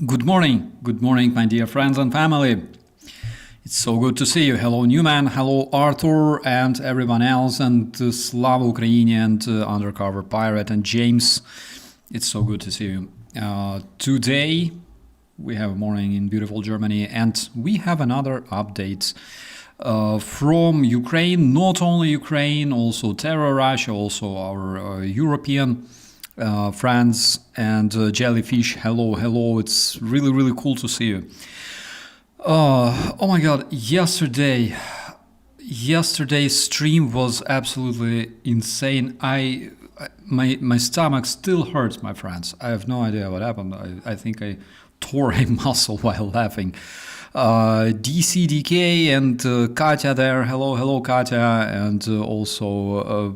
Good morning, my dear friends and family. It's so good to see you. Hello, Newman. Hello, Arthur, and everyone else, and Slava Ukraini, and Undercover Pirate, and James. It's so good to see you. Today, we have a morning in beautiful Germany, and we have another update from Ukraine. Not only Ukraine, also terror Russia, also our European friends and Jellyfish. Hello. It's really cool to see you. Oh my god, yesterday's stream was absolutely insane. My stomach still hurts, my friends. I have no idea what happened. I think I tore a muscle while laughing. DCDK and Katya there. Hello Katya, and also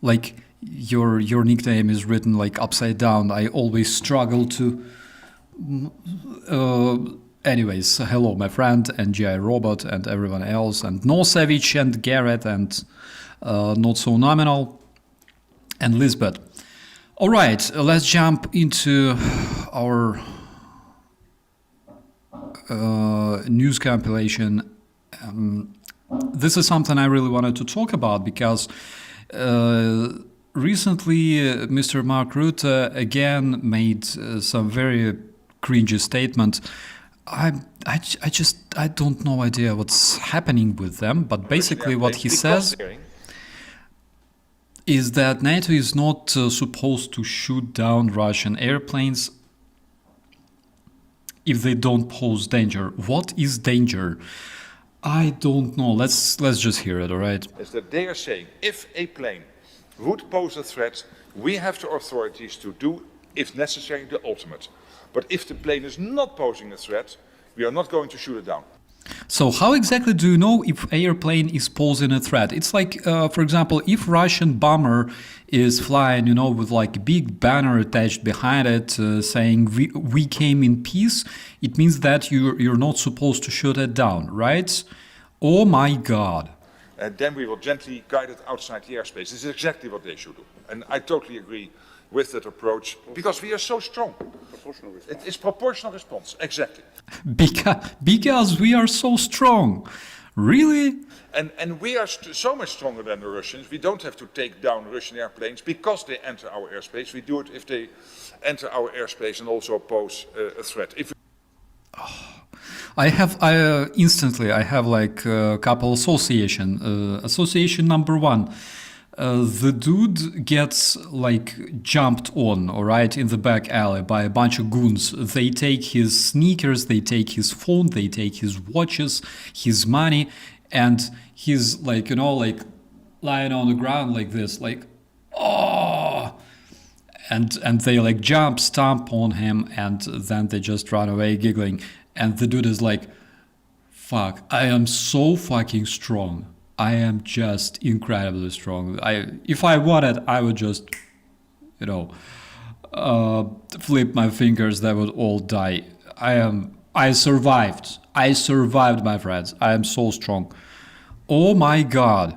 like your nickname is written like upside down. I always struggle to. Anyways, hello my friend and GI Robot and everyone else, and No Savage and Garrett and Not So Nominal and Lisbeth. All right, let's jump into our news compilation. This is something I really wanted to talk about because recently Mr. Mark Rutte again made some very cringy statement. I don't know idea what's happening with them, but basically what he says is that NATO is not supposed to shoot down Russian airplanes if they don't pose danger. What is danger? I don't know. Let's just hear it, all right? Is that they are saying if a plane would pose a threat, we have the authorities to do, if necessary, the ultimate. But if the plane is not posing a threat, we are not going to shoot it down. So how exactly do you know if airplane is posing a threat? It's like, for example, if Russian bomber is flying, with like a big banner attached behind it saying we came in peace, it means that you're not supposed to shoot it down, right? Oh my God. And then we will gently guide it outside the airspace. This is exactly what they should do. And I totally agree with that approach, because we are so strong. Proportional response. It's proportional response, exactly. Because we are so strong. Really? And we are so much stronger than the Russians. We don't have to take down Russian airplanes because they enter our airspace. We do it if they enter our airspace and also pose a threat. I have like a couple association. Association number one. The dude gets like jumped on, all right, in the back alley by a bunch of goons. They take his sneakers, they take his phone, they take his watches, his money, and he's like, like lying on the ground like this, like, oh, and they like jump, stomp on him, and then they just run away giggling. And the dude is like, fuck, I am so fucking strong. I am just incredibly strong. If I wanted, I would just, flip my fingers. They would all die. I survived. I survived, my friends. I am so strong. Oh my God.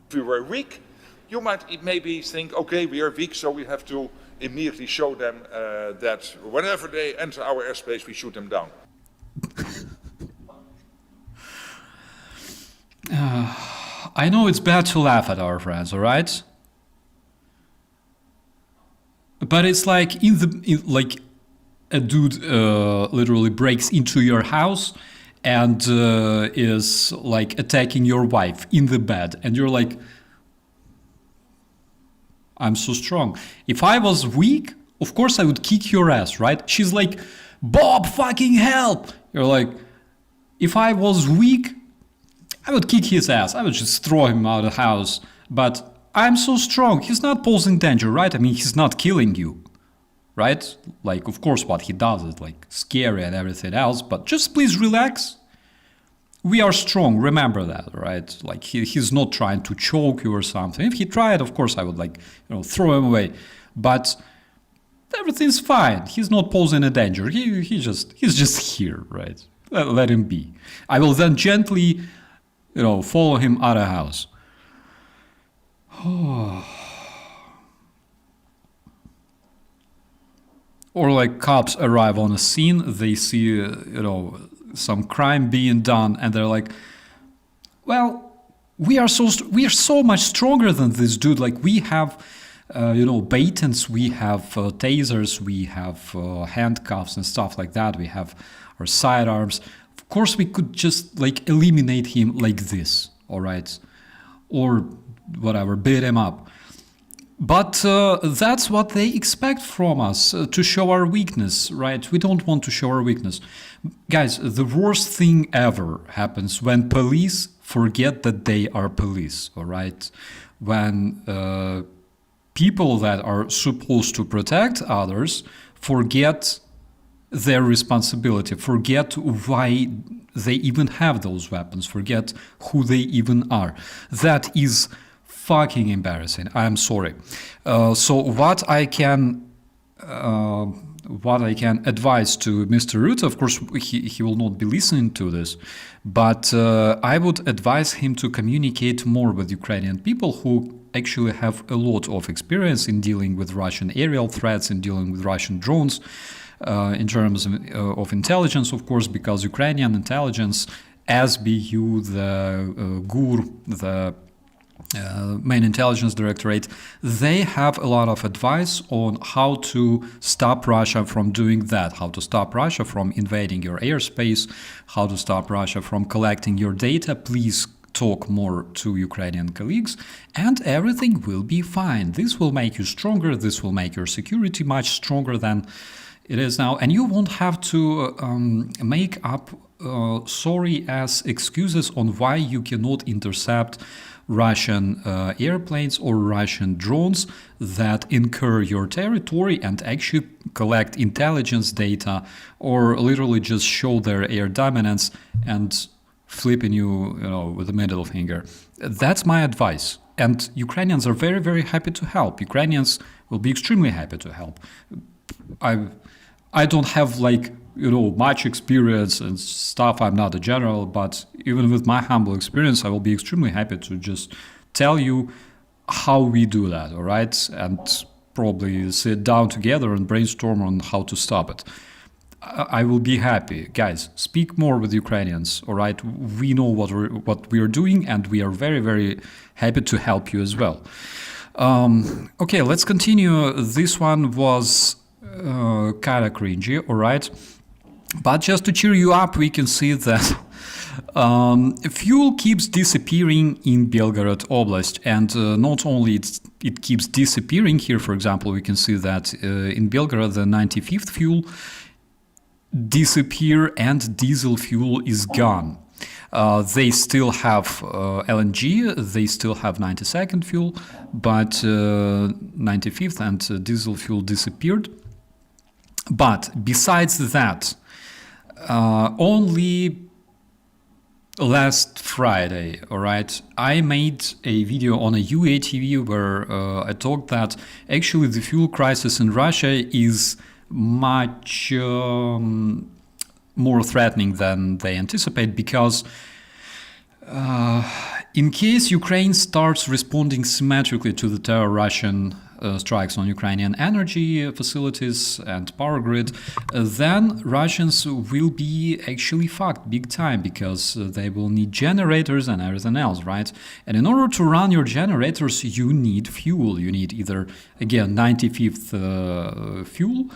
If we were weak, you might maybe think, okay, we are weak, so we have to immediately show them that whenever they enter our airspace, we shoot them down. I know it's bad to laugh at our friends, all right? But it's like like a dude literally breaks into your house and is like attacking your wife in the bed, and you're like, I'm so strong. If I was weak, of course I would kick your ass, right? She's like, Bob, fucking help! You're like, if I was weak, I would kick his ass. I would just throw him out of the house. But I'm so strong. He's not posing danger, right? I mean, he's not killing you, right? Like, of course, what he does is like scary and everything else. But just please relax. We are strong. Remember that, right? Like he's not trying to choke you or something. If he tried, of course, I would like throw him away. But everything's fine. He's not posing a danger. He's just here, right? Let him be. I will then gently follow him out of house. Or like cops arrive on a scene, they see, some crime being done, and they're like, well, we are so much stronger than this dude. Like we have, batons, we have tasers, we have handcuffs and stuff like that. We have our sidearms. Of course, we could just like eliminate him like this, all right, or whatever, beat him up. But that's what they expect from us, to show our weakness, right? We don't want to show our weakness. Guys, the worst thing ever happens when police forget that they are police, all right? When people that are supposed to protect others forget their responsibility, forget why they even have those weapons, forget who they even are. That is fucking embarrassing. I'm sorry. So what I can advise to Mr. Rutte, of course, he will not be listening to this, but I would advise him to communicate more with Ukrainian people who actually have a lot of experience in dealing with Russian aerial threats, in dealing with Russian drones, in terms of intelligence, of course, because Ukrainian intelligence, SBU, the GUR, the main intelligence directorate, they have a lot of advice on how to stop Russia from doing that, how to stop Russia from invading your airspace, how to stop Russia from collecting your data. Please talk more to Ukrainian colleagues and everything will be fine. This will make you stronger. This will make your security much stronger than it is now. And you won't have to make up sorry-ass excuses on why you cannot intercept Russian airplanes or Russian drones that incur your territory and actually collect intelligence data or literally just show their air dominance and flipping you, with the middle finger. That's my advice. And Ukrainians are very, very happy to help. Ukrainians will be extremely happy to help. I don't have much experience and stuff. I'm not a general, but even with my humble experience, I will be extremely happy to just tell you how we do that, all right? And probably sit down together and brainstorm on how to stop it. I will be happy. Guys, speak more with Ukrainians, all right? We know what we are doing, and we are very, very happy to help you as well. Okay, let's continue. This one was kind of cringy, all right? But just to cheer you up, we can see that fuel keeps disappearing in Belgorod Oblast, and not only it keeps disappearing here. For example, we can see that in Belgorod the 95th fuel disappear and diesel fuel is gone. They still have LNG, they still have 92nd fuel, but 95th and diesel fuel disappeared. But besides that, only last Friday, all right, I made a video on a UATV where I talked that actually the fuel crisis in Russia is much more threatening than they anticipate, because in case Ukraine starts responding symmetrically to the terror Russian strikes on Ukrainian energy facilities and power grid, then Russians will be actually fucked big time, because they will need generators and everything else, right? And in order to run your generators, you need fuel. You need either, again, 95th fuel,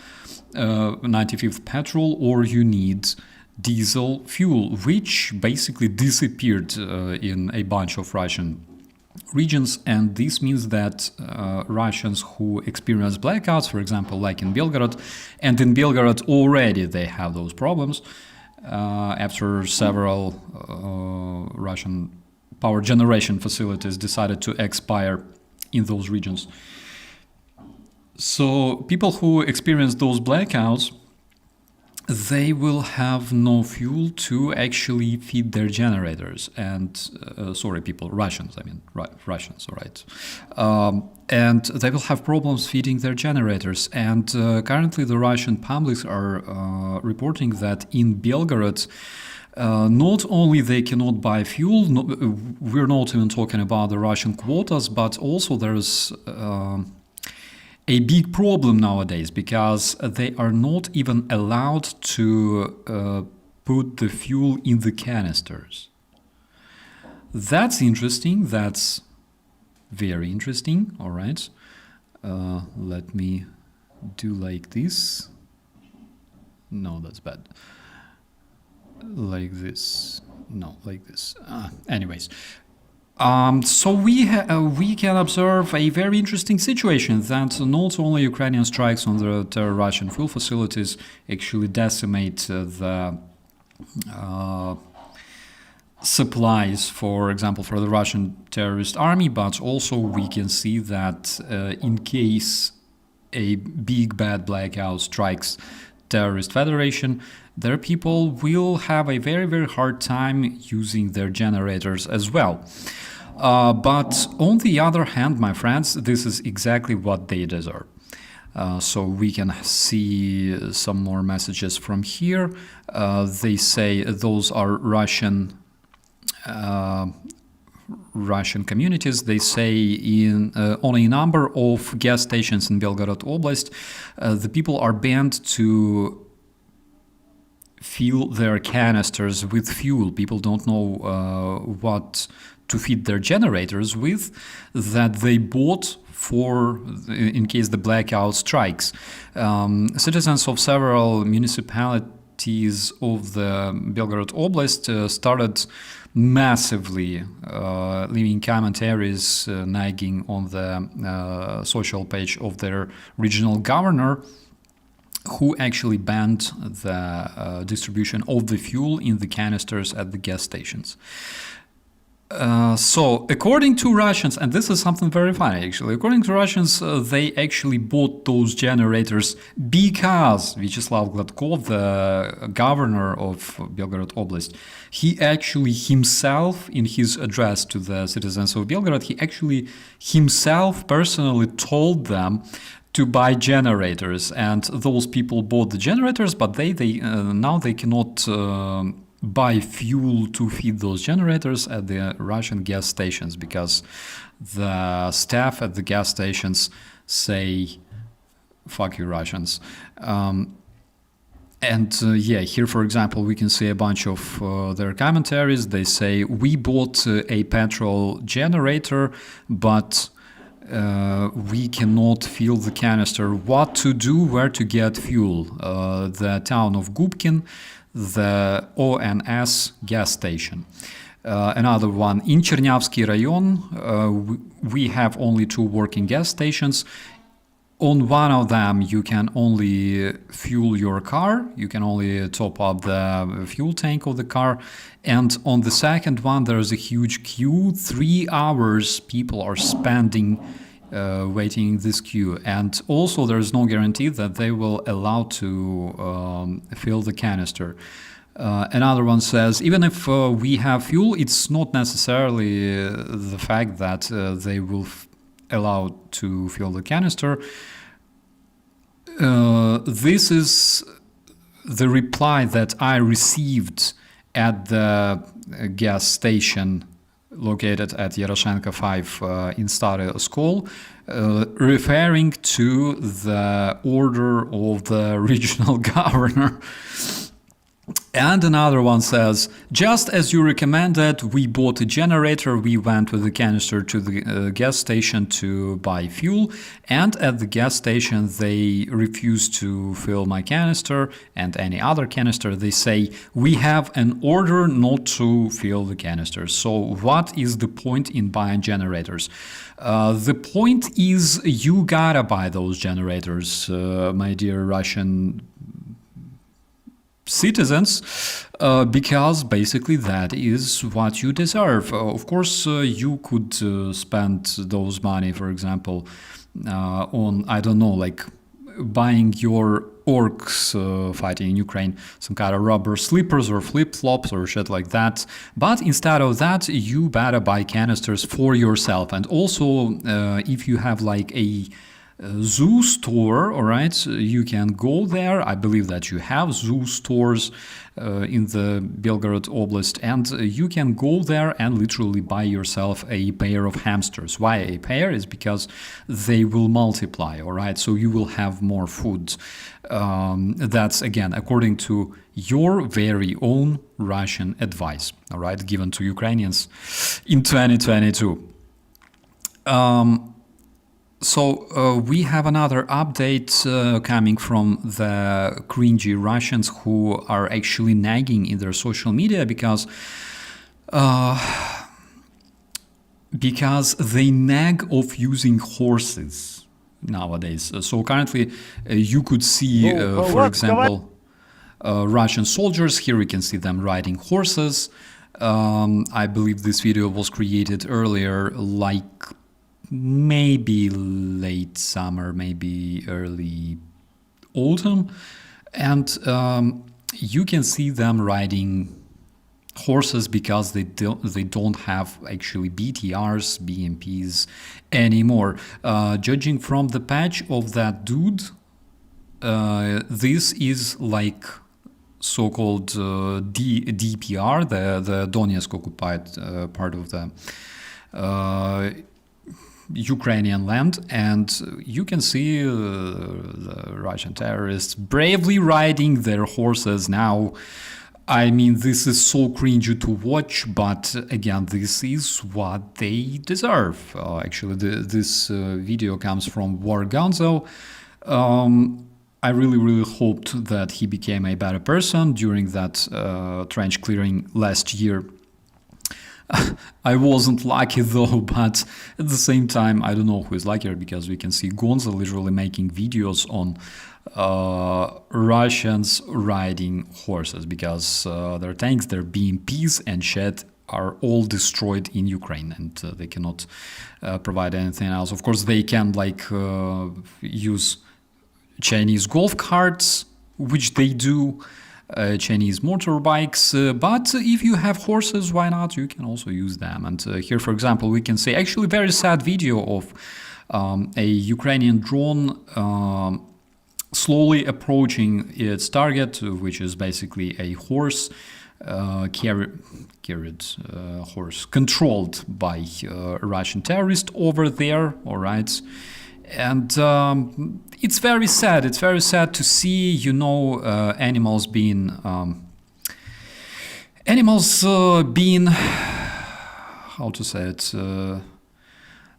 95th petrol, or you need diesel fuel, which basically disappeared in a bunch of Russian regions. And this means that Russians who experience blackouts, for example, like in Belgorod, and in Belgorod already they have those problems after several Russian power generation facilities decided to expire in those regions. So people who experience those blackouts, they will have no fuel to actually feed their generators. And Russians, all right. And they will have problems feeding their generators. And currently the Russian publics are reporting that in Belgorod, not only they cannot buy fuel, we're not even talking about the Russian quotas, but also there's a big problem nowadays because they are not even allowed to put the fuel in the canisters. That's interesting. That's very interesting. All right. Let me do like this. No, that's bad. Like this. No, like this. Anyways. So we can observe a very interesting situation that not only Ukrainian strikes on the Russian fuel facilities actually decimate the supplies, for example, for the Russian terrorist army, but also we can see that in case a big bad blackout strikes terrorist federation, their people will have a very, very hard time using their generators as well. But on the other hand, my friends, this is exactly what they deserve. So we can see some more messages from here. They say those are Russian communities. They say on a number of gas stations in Belgorod Oblast, the people are banned to fill their canisters with fuel. People don't know what to feed their generators with that they bought for in case the blackout strikes. Citizens of several municipalities of the Belgorod Oblast started massively leaving commentaries nagging on the social page of their regional governor, who actually banned the distribution of the fuel in the canisters at the gas stations. So, according to Russians, and this is something very funny actually, according to Russians, they actually bought those generators because Vyacheslav Gladkov, the governor of Belgorod Oblast, he actually himself, in his address to the citizens of Belgorod, he actually himself personally told them to buy generators, and those people bought the generators, but they now they cannot buy fuel to feed those generators at the Russian gas stations because the staff at the gas stations say, fuck you Russians. Here, for example, we can see a bunch of their commentaries. They say, we bought a petrol generator, but we cannot fill the canister. What to do, where to get fuel? The town of Gubkin, the ONS gas station. Another one, in Chernявsky Rayon, we have only 2 working gas stations. On one of them, you can only fuel your car, you can only top up the fuel tank of the car. And on the second one, there's a huge queue. 3 hours people are spending waiting in this queue, and also there is no guarantee that they will allow to fill the canister. Another one says, even if we have fuel, it's not necessarily the fact that they will allow to fill the canister. This is the reply that I received at the gas station located at Yaroshenko 5 in Stary Oskol, referring to the order of the regional governor. And another one says, just as you recommended, we bought a generator, we went with the canister to the gas station to buy fuel, and at the gas station they refused to fill my canister and any other canister. They say, we have an order not to fill the canisters. So what is the point in buying generators? The point is you gotta buy those generators, my dear Russian citizens, because basically that is what you deserve. Of course, you could spend those money, for example, on, I don't know, like buying your orcs fighting in Ukraine some kind of rubber slippers or flip-flops or shit like that. But instead of that, you better buy canisters for yourself. And also, if you have like a zoo store, all right? You can go there. I believe that you have zoo stores in the Belgorod Oblast, and you can go there and literally buy yourself a pair of hamsters. Why a pair? Is because they will multiply, all right? So you will have more food. That's, again, according to your very own Russian advice, all right, given to Ukrainians in 2022. So we have another update coming from the cringy Russians who are actually nagging in their social media because they nag of using horses nowadays. So currently you could see, for example, Russian soldiers. Here we can see them riding horses. I believe this video was created earlier, like maybe late summer, maybe early autumn, and you can see them riding horses because they don't have actually BTRs, BMPs anymore. Judging from the patch of that dude, this is like so-called DPR, the Donetsk occupied part of the Ukrainian land, and you can see the Russian terrorists bravely riding their horses now. I mean, this is so cringy to watch, but again, this is what they deserve. Actually, this video comes from War Gonzo. I really hoped that he became a better person during that trench clearing last year. I wasn't lucky though, but at the same time, I don't know who is luckier, because we can see Gonzo literally making videos on Russians riding horses, because their tanks, their BMPs and shit are all destroyed in Ukraine, and they cannot provide anything else. Of course, they can use Chinese golf carts, which they do, Chinese motorbikes, but if you have horses, why not? You can also use them. And here, for example, we can see actually very sad video of a Ukrainian drone slowly approaching its target, which is basically a horse, carried horse controlled by Russian terrorists over there, all right? And it's very sad. It's very sad to see, animals being how to say it,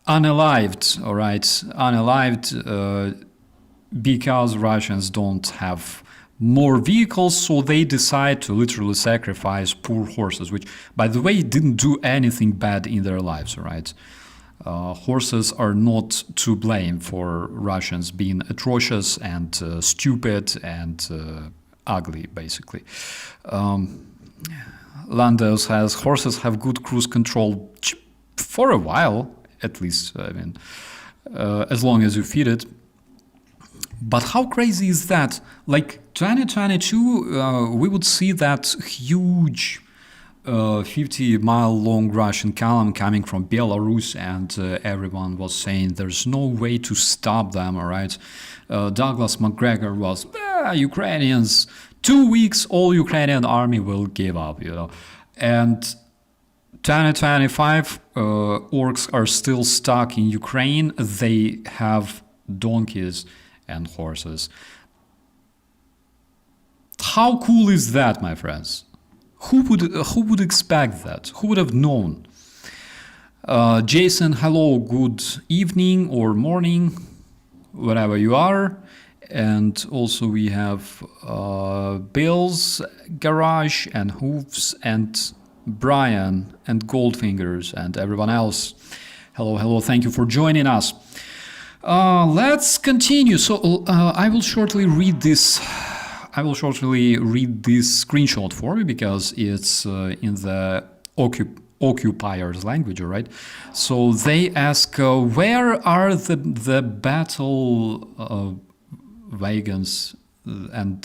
unalived. All right, unalived because Russians don't have more vehicles, so they decide to literally sacrifice poor horses, which, by the way, didn't do anything bad in their lives. All right. Horses are not to blame for Russians being atrocious and stupid and ugly, basically. Landau says horses have good cruise control for a while, at least. I mean, as long as you feed it. But how crazy is that? Like 2022, we would see that huge 50-mile-long Russian column coming from Belarus, and everyone was saying there's no way to stop them, all right? Douglas McGregor was, Ukrainians, 2 weeks, all Ukrainian army will give up, And 2025, orcs are still stuck in Ukraine. They have donkeys and horses. How cool is that, my friends? Who would expect that? Who would have known? Jason, hello, good evening or morning, wherever you are. And also we have Bill's Garage and Hoofs and Brian and Goldfingers and everyone else. Hello, thank you for joining us. Let's continue. So I will shortly read this screenshot for you, because it's in the occupiers' language, all right? So they ask, where are the battle wagons and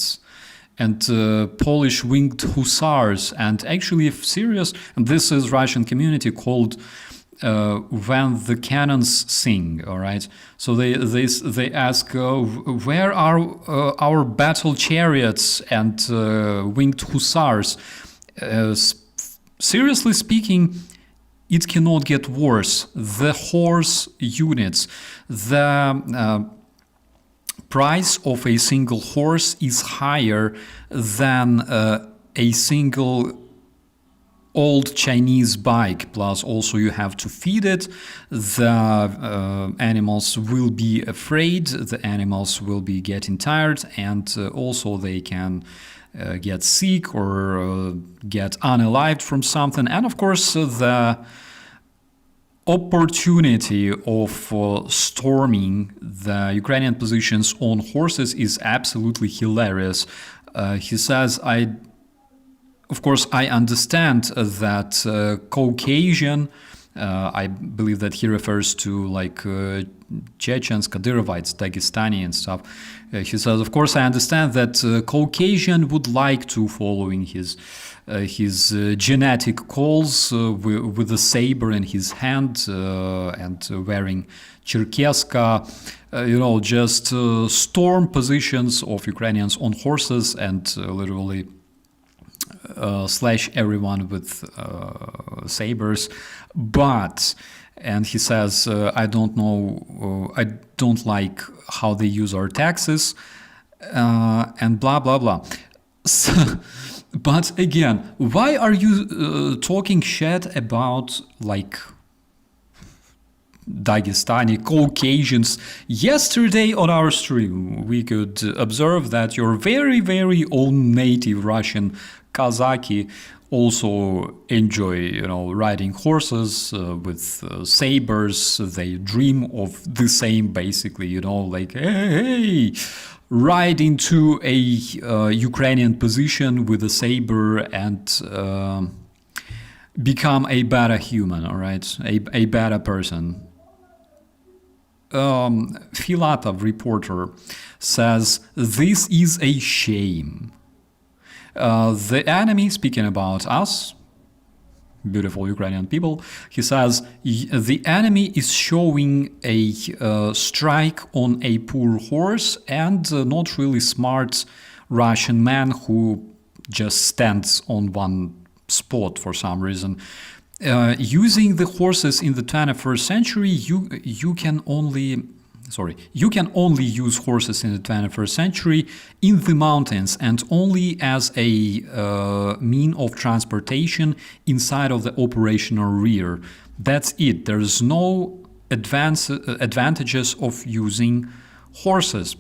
Polish winged hussars? And actually, if serious, and this is Russian community called when the cannons sing, all right? So they ask, where are our battle chariots and winged hussars? Seriously speaking, it cannot get worse. The horse units, the price of a single horse is higher than a single old Chinese bike, plus also you have to feed it. The animals will be afraid, the animals will be getting tired, and also they can get sick or get unalived from something. And of course, the opportunity of storming the Ukrainian positions on horses is absolutely hilarious. He says, of course, I understand that Caucasian, I believe that he refers to like Chechens, Kadyrovites, Dagestani and stuff. He says, of course, I understand that Caucasian would like to following his genetic calls with a saber in his hand and wearing Cherkeska, just storm positions of Ukrainians on horses and literally slash everyone with sabers. But, and he says, I don't know, I don't like how they use our taxes, and blah, blah, blah. So, but again, why are you talking shit about like Dagestani Caucasians? Yesterday on our stream, we could observe that your very, very own native Russian Kazaki also enjoy, riding horses with sabers. They dream of the same, basically, like, hey, ride into a Ukrainian position with a saber and become a better human, all right, a better person. Filatov, reporter, says, this is a shame. The enemy, speaking about us, beautiful Ukrainian people, he says, the enemy is showing a strike on a poor horse and not really smart Russian man who just stands on one spot for some reason. Using the horses in the 21st century, you can only use horses in the 21st century in the mountains and only as a mean of transportation inside of the operational rear. That's it. There's no advantages of using horses.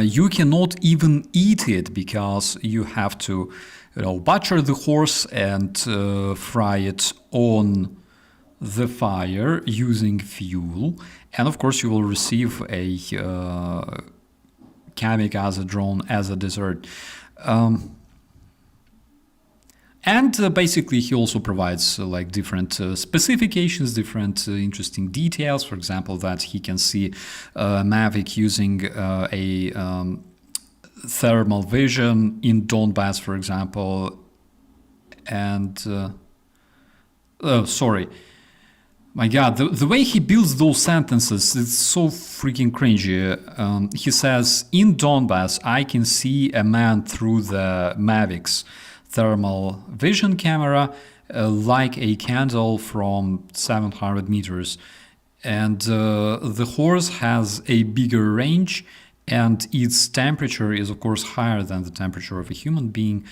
You cannot even eat it because you have to, butcher the horse and fry it on the fire using fuel. And of course, you will receive a kamikaze drone as a dessert. And basically, he also provides like different specifications, different interesting details. For example, that he can see Mavic using a thermal vision in Donbass, for example. And my God, the way he builds those sentences, it's so freaking cringy. He says, in Donbass, I can see a man through the Mavic's thermal vision camera like a candle from 700 meters. And the horse has a bigger range and its temperature is, of course, higher than the temperature of a human being.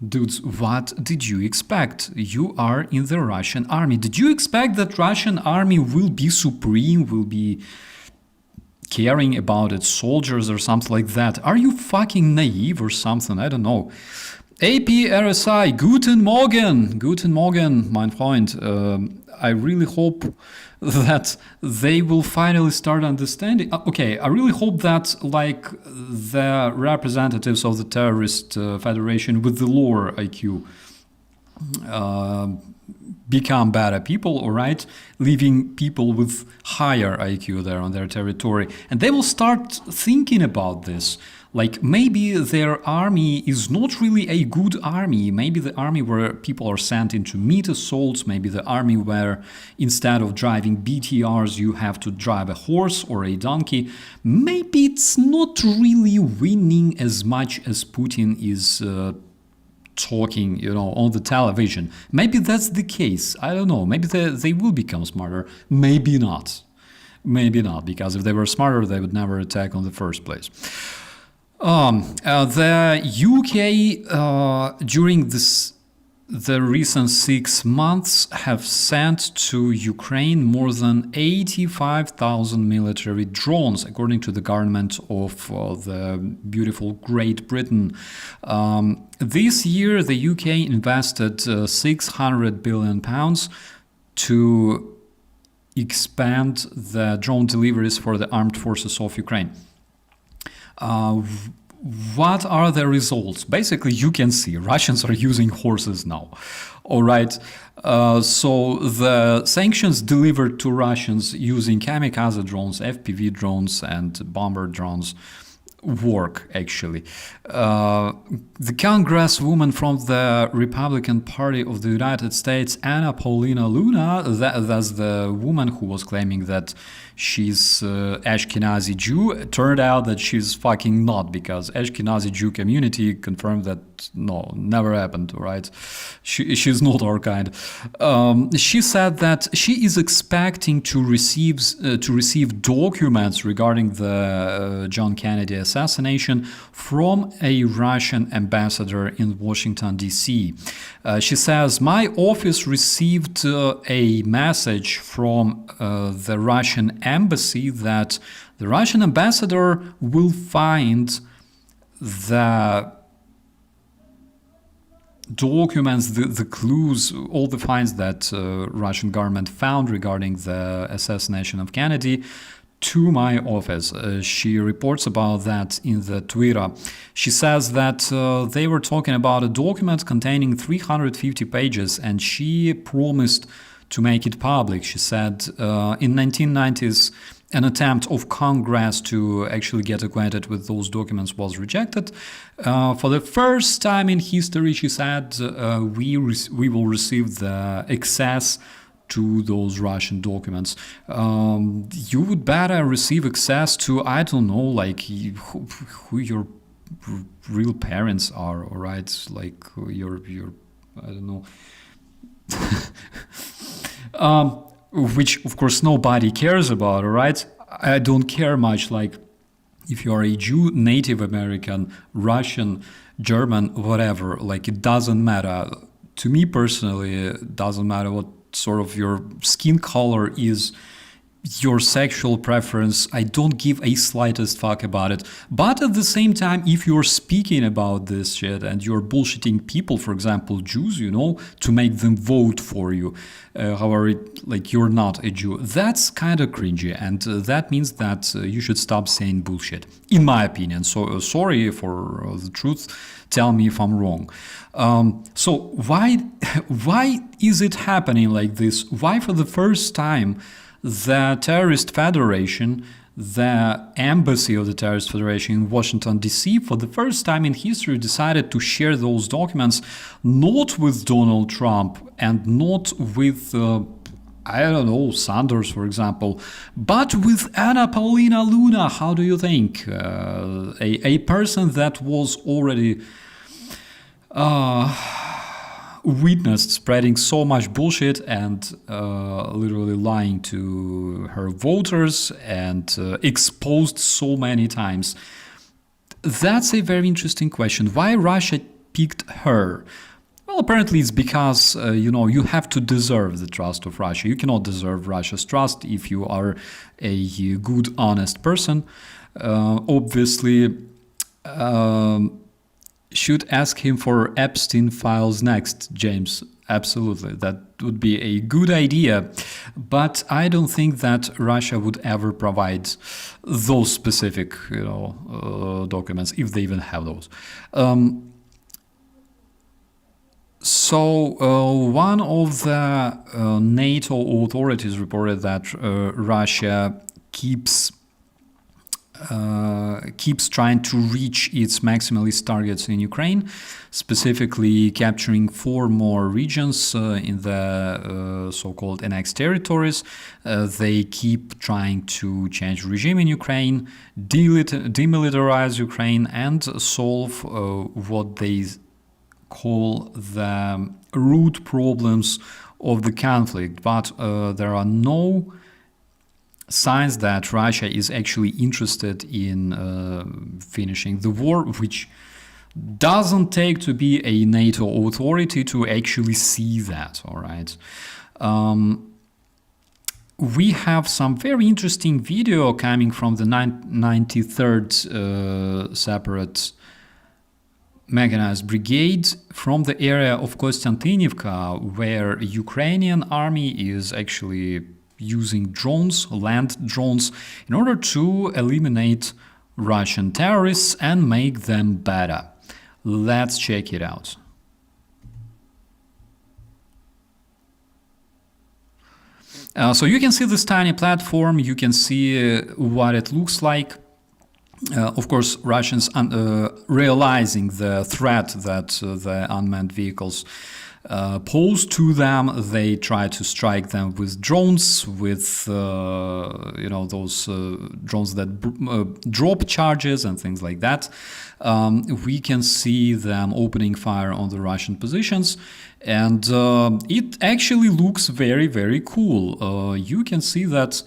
Dudes, what did you expect? You are in the Russian army. Did you expect that Russian army will be supreme, will be caring about its soldiers or something like that? Are you fucking naive or something? I don't know. APRSI, guten Morgen. Guten Morgen, mein Freund. I really hope that they will finally start understanding. Okay, I really hope that, like, the representatives of the terrorist federation with the lower IQ become better people, all right, leaving people with higher IQ there on their territory. And they will start thinking about this. Like maybe their army is not really a good army. Maybe the army where people are sent into meat assaults. Maybe the army where instead of driving BTRs you have to drive a horse or a donkey. Maybe it's not really winning as much as Putin is talking, on the television. Maybe that's the case. I don't know. Maybe they will become smarter. Maybe not. Maybe not, because if they were smarter, they would never attack in the first place. The UK during the recent 6 months have sent to Ukraine more than 85,000 military drones, according to the government of the beautiful Great Britain. This year, the UK invested £600 billion to expand the drone deliveries for the armed forces of Ukraine. What are the results? Basically, you can see Russians are using horses now. All right. So the sanctions delivered to Russians using kamikaze drones, FPV drones, and bomber drones work, actually. The congresswoman from the Republican Party of the United States, Anna Paulina Luna, that's the woman who was claiming that she's Ashkenazi Jew. Turned out that she's fucking not, because Ashkenazi Jew community confirmed that no, never happened, right? She's not our kind. She said that she is expecting to receive documents regarding the John Kennedy assassination from a Russian ambassador in Washington, D.C. She says, my office received a message from the Russian embassy that the Russian ambassador will find the documents, the clues, all the finds that Russian government found regarding the assassination of Kennedy to my office. She reports about that in the Twitter. She says that they were talking about a document containing 350 pages, and she promised to make it public. She said in 1990s, an attempt of Congress to actually get acquainted with those documents was rejected. For the first time in history, she said, we will receive the access to those Russian documents. You would better receive access to, I don't know, like who your real parents are, all right? Like your I don't know. Which of course nobody cares about, all right? I don't care much, like if you are a Jew, Native American, Russian, German, whatever, like it doesn't matter. To me personally, it doesn't matter what sort of your skin color is, your sexual preference. I don't give a slightest fuck about it. But at the same time, if you're speaking about this shit and you're bullshitting people, for example, Jews, to make them vote for you, however, like you're not a Jew, that's kind of cringy, and that means that you should stop saying bullshit, in my opinion. So sorry for the truth. Tell me if I'm wrong. So why is it happening like this? Why for the first time the terrorist federation, the embassy of the terrorist federation in Washington, D.C., for the first time in history decided to share those documents not with Donald Trump and not with, I don't know, Sanders, for example, but with Anna Paulina Luna? How do you think? A person that was already witnessed spreading so much bullshit and literally lying to her voters and exposed so many times. That's a very interesting question. Why Russia picked her? Well, apparently it's because, you have to deserve the trust of Russia. You cannot deserve Russia's trust if you are a good, honest person. Obviously, should ask him for Epstein files next, James. Absolutely. That would be a good idea. But I don't think that Russia would ever provide those specific, documents, if they even have those. So one of the NATO authorities reported that Russia keeps keeps trying to reach its maximalist targets in Ukraine, specifically capturing 4 more regions in the so-called annexed territories. They keep trying to change regime in Ukraine, demilitarize Ukraine, and solve what they call the root problems of the conflict. But there are no signs that Russia is actually interested in finishing the war, which doesn't take to be a NATO authority to actually see that, all right? We have some very interesting video coming from the 93rd Separate Mechanized Brigade from the area of Konstantinivka, where Ukrainian army is actually using drones, land drones, in order to eliminate Russian terrorists and make them better. Let's check it out. So you can see this tiny platform, you can see what it looks like. Of course, Russians realizing the threat that the unmanned vehicles pose to them, they try to strike them with drones, with those drones that drop charges and things like that. We can see them opening fire on the Russian positions, and it actually looks very, very cool. You can see that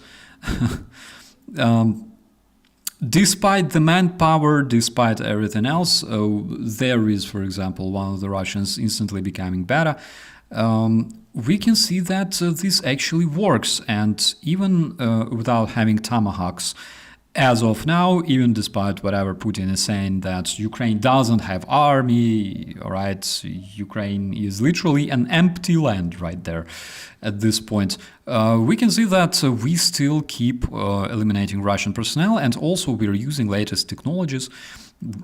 despite the manpower, despite everything else, there is, for example, one of the Russians instantly becoming better. We can see that this actually works, and even without having Tomahawks, as of now, even despite whatever Putin is saying that Ukraine doesn't have army, all right, Ukraine is literally an empty land right there at this point. We can see that we still keep eliminating Russian personnel, and also we're using latest technologies.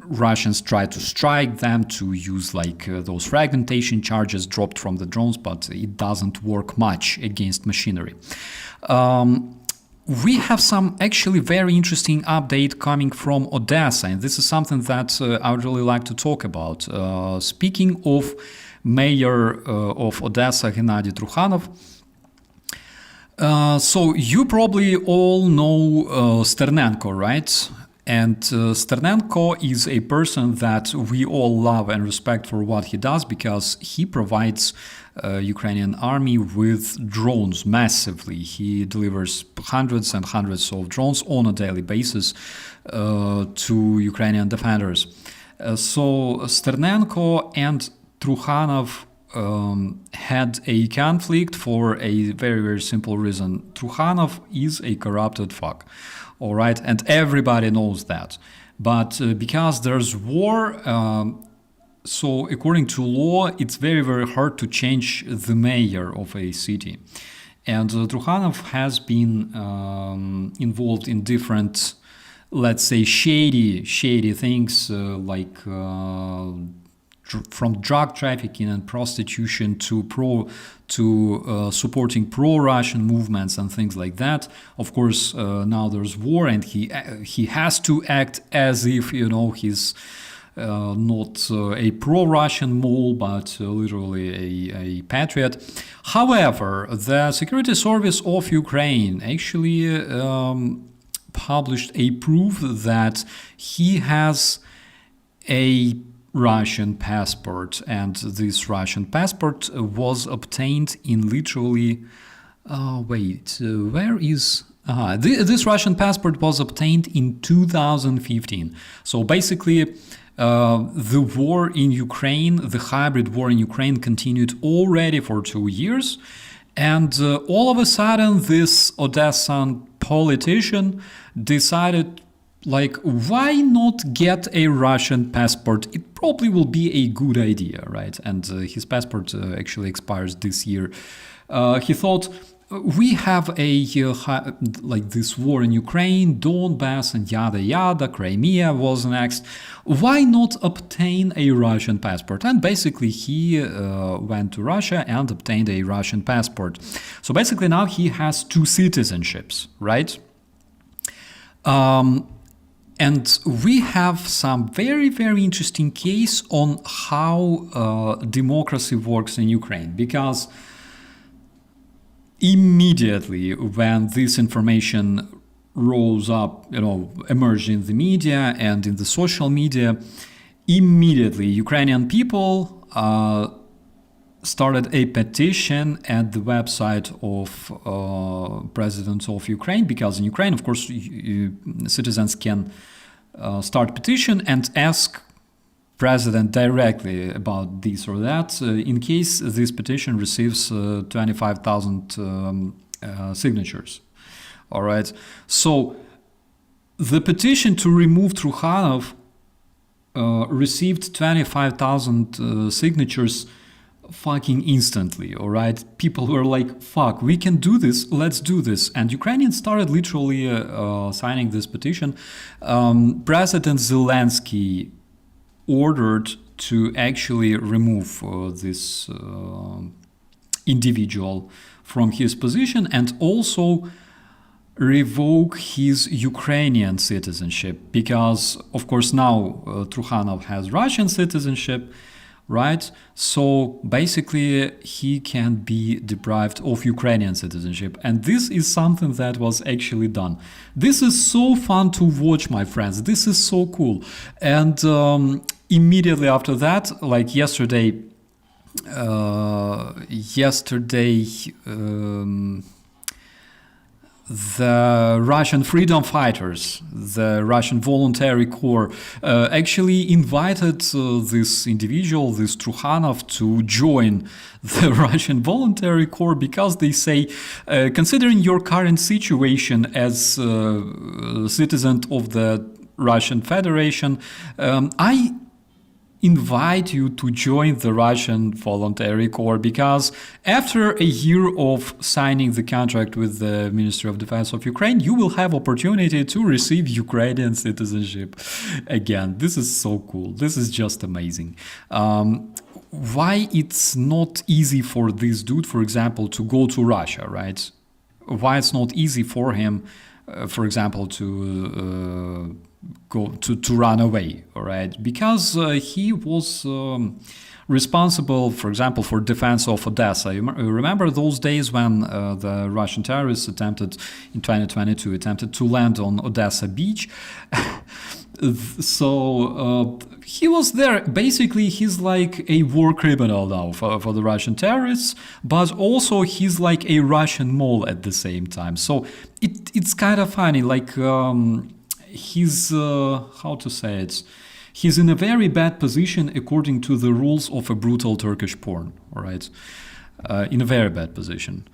Russians try to strike them to use like those fragmentation charges dropped from the drones, but it doesn't work much against machinery. We have some actually very interesting update coming from Odessa, and this is something that I would really like to talk about. Speaking of Mayor of Odessa, Gennady Trukhanov, so you probably all know Sternenko, right? And Sternenko is a person that we all love and respect for what he does, because he provides Ukrainian army with drones massively. He delivers hundreds and hundreds of drones on a daily basis to Ukrainian defenders. So Sternenko and Trukhanov had a conflict for a very, very simple reason. Trukhanov is a corrupted fuck, all right, and everybody knows that. But because there's war, so according to law, it's very, very hard to change the mayor of a city. And Trukhanov has been involved in different, let's say, shady things, like from drug trafficking and prostitution to supporting pro-Russian movements and things like that. Of course, now there's war, and he has to act as if he's not a pro-Russian mole, but literally a patriot. However, the Security Service of Ukraine actually published a proof that he has a Russian passport, and this Russian passport was obtained in literally where is this Russian passport was obtained in 2015. So basically the war in Ukraine, the hybrid war in Ukraine, continued already for 2 years, and all of a sudden this Odessan politician decided, like, why not get a Russian passport? It probably will be a good idea, right? And his passport actually expires this year. He thought, we have like this war in Ukraine, Donbass and yada yada, Crimea was next. Why not obtain a Russian passport? And basically he went to Russia and obtained a Russian passport. So basically now he has 2 citizenships, right? And we have some very, very interesting case on how democracy works in Ukraine, because immediately when this information rose up, emerged in the media and in the social media, immediately Ukrainian people started a petition at the website of President of Ukraine, because in Ukraine, of course, citizens can start petition and ask President directly about this or that, in case this petition receives 25,000 signatures. All right. So the petition to remove Trukhanov received 25,000 signatures fucking instantly. All right. People were like, fuck, we can do this. Let's do this. And Ukrainians started literally signing this petition. President Zelensky ordered to actually remove this individual from his position and also revoke his Ukrainian citizenship, because of course now Trukhanov has Russian citizenship, right? So basically he can be deprived of Ukrainian citizenship, and this is something that was actually done. This is so fun to watch, my friends. This is so cool. And immediately after that, like yesterday the Russian freedom fighters, the Russian voluntary corps, actually invited this individual, this Trukhanov, to join the Russian voluntary corps, because they say, considering your current situation as citizen of the Russian Federation, I invite you to join the Russian voluntary corps, because after a year of signing the contract with the Ministry of Defense of Ukraine, you will have opportunity to receive Ukrainian citizenship again. This is so cool. This is just amazing. Why it's not easy for this dude, for example, to go to Russia, right? Why it's not easy for him, for example, to run away, all right? Because he was responsible, for example, for defense of Odessa. You remember those days when the Russian terrorists attempted in 2022 to land on Odessa beach? So he was there. Basically, he's like a war criminal now for the Russian terrorists, but also he's like a Russian mole at the same time. So it's kind of funny, like he's, how to say it, he's in a very bad position according to the rules of a brutal Turkish porn, all right? In a very bad position.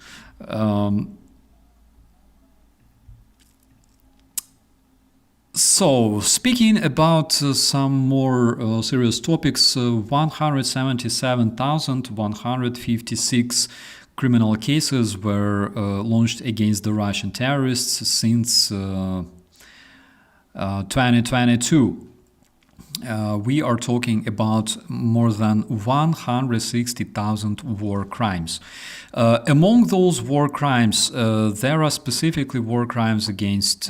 So, speaking about some more serious topics, 177,156 criminal cases were launched against the Russian terrorists since 2022. We are talking about more than 160,000 war crimes. Among those war crimes, there are specifically war crimes against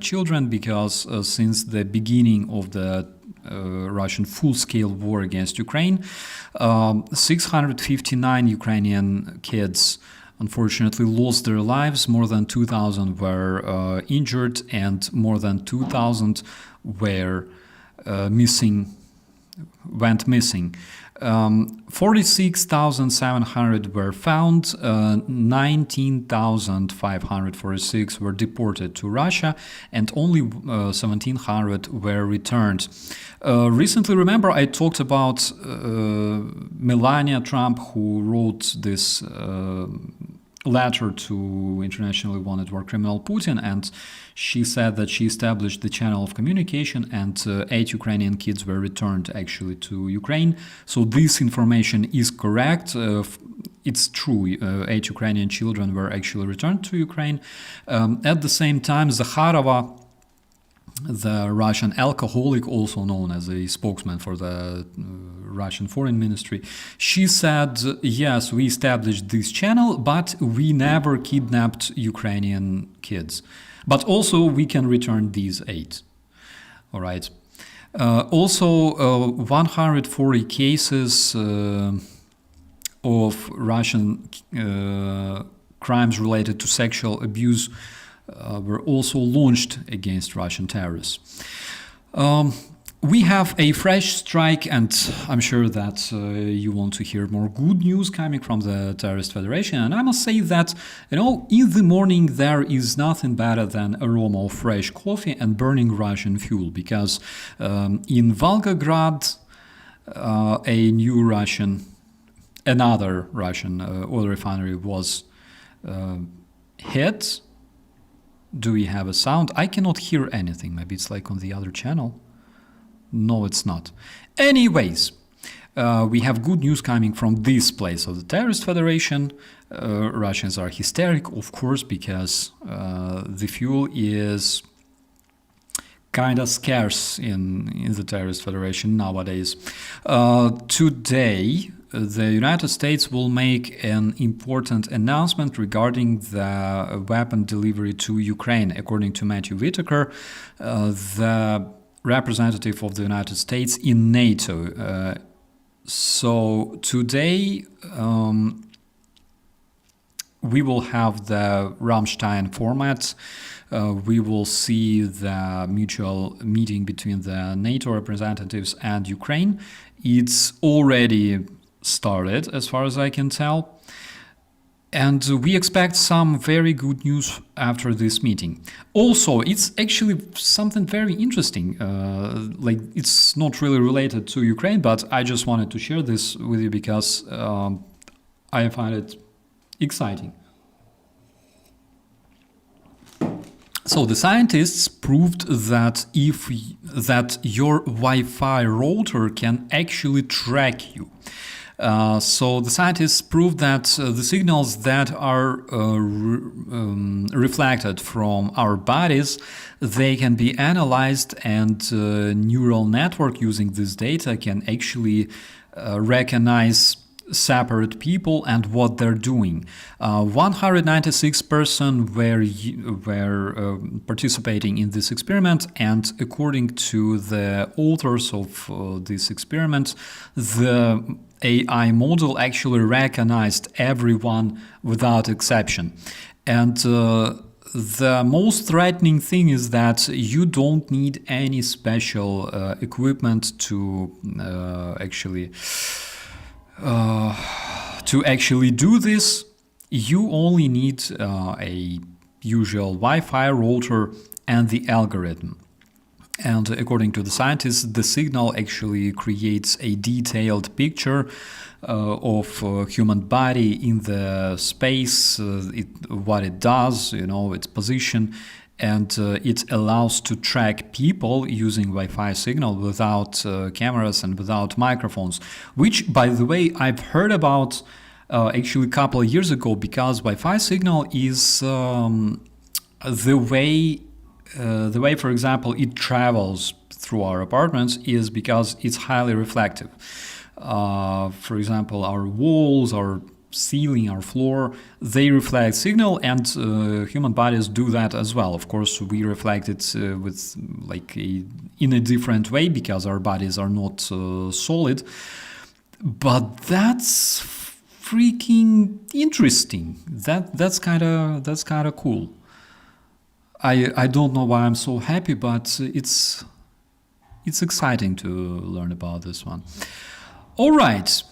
children, because since the beginning of the Russian full-scale war against Ukraine, 659 Ukrainian kids unfortunately lost their lives, more than 2,000 were injured, and more than 2,000 were went missing. 46,700 were found, 19,546 were deported to Russia, and only 1,700 were returned. Recently, remember, I talked about Melania Trump, who wrote this letter to internationally wanted war criminal Putin, and she said that she established the channel of communication, and 8 Ukrainian kids were returned actually to Ukraine. So this information is correct. It's true, 8 Ukrainian children were actually returned to Ukraine. At the same time, Zakharova, the Russian alcoholic, also known as a spokesman for the Russian Foreign Ministry, she said, yes, we established this channel, but we never kidnapped Ukrainian kids. But also we can return these 8. All right. Also, 140 cases of Russian crimes related to sexual abuse were also launched against Russian terrorists. We have a fresh strike, and I'm sure that you want to hear more good news coming from the Terrorist Federation. And I must say that, in the morning there is nothing better than aroma of fresh coffee and burning Russian fuel, because in Volgograd, another Russian oil refinery was hit. Do we have a sound? I cannot hear anything. Maybe it's like on the other channel. No, it's not. Anyways, we have good news coming from this place of the Terrorist Federation. Russians are hysteric, of course, because the fuel is kind of scarce in the Terrorist Federation nowadays. Today, the United States will make an important announcement regarding the weapon delivery to Ukraine. According to Matthew Whitaker, the representative of the United States in NATO. So today we will have the Rammstein format. We will see the mutual meeting between the NATO representatives and Ukraine. It's already started, as far as I can tell. And we expect some very good news after this meeting. Also, it's actually something very interesting. It's not really related to Ukraine, but I just wanted to share this with you because I find it exciting. So the scientists proved that your Wi-Fi router can actually track you. So the scientists proved that the signals that are reflected from our bodies, they can be analyzed, and neural network using this data can actually recognize separate people and what they're doing. 196 persons were participating in this experiment, and according to the authors of this experiment, the AI model actually recognized everyone without exception. And the most threatening thing is that you don't need any special equipment to actually do this. You only need a usual Wi-Fi router and the algorithm. And according to the scientists, the signal actually creates a detailed picture of human body in the space, what it does, its position, and it allows to track people using Wi-Fi signal without cameras and without microphones, which, by the way, I've heard about actually a couple of years ago, because Wi-Fi signal is the way, for example, it travels through our apartments is because it's highly reflective. For example, our walls, our ceiling, our floor, they reflect signal, and human bodies do that as well. Of course, we reflect it in a different way because our bodies are not solid. But that's freaking interesting. That's kind of cool. I don't know why I'm so happy, but it's exciting to learn about this one. All right.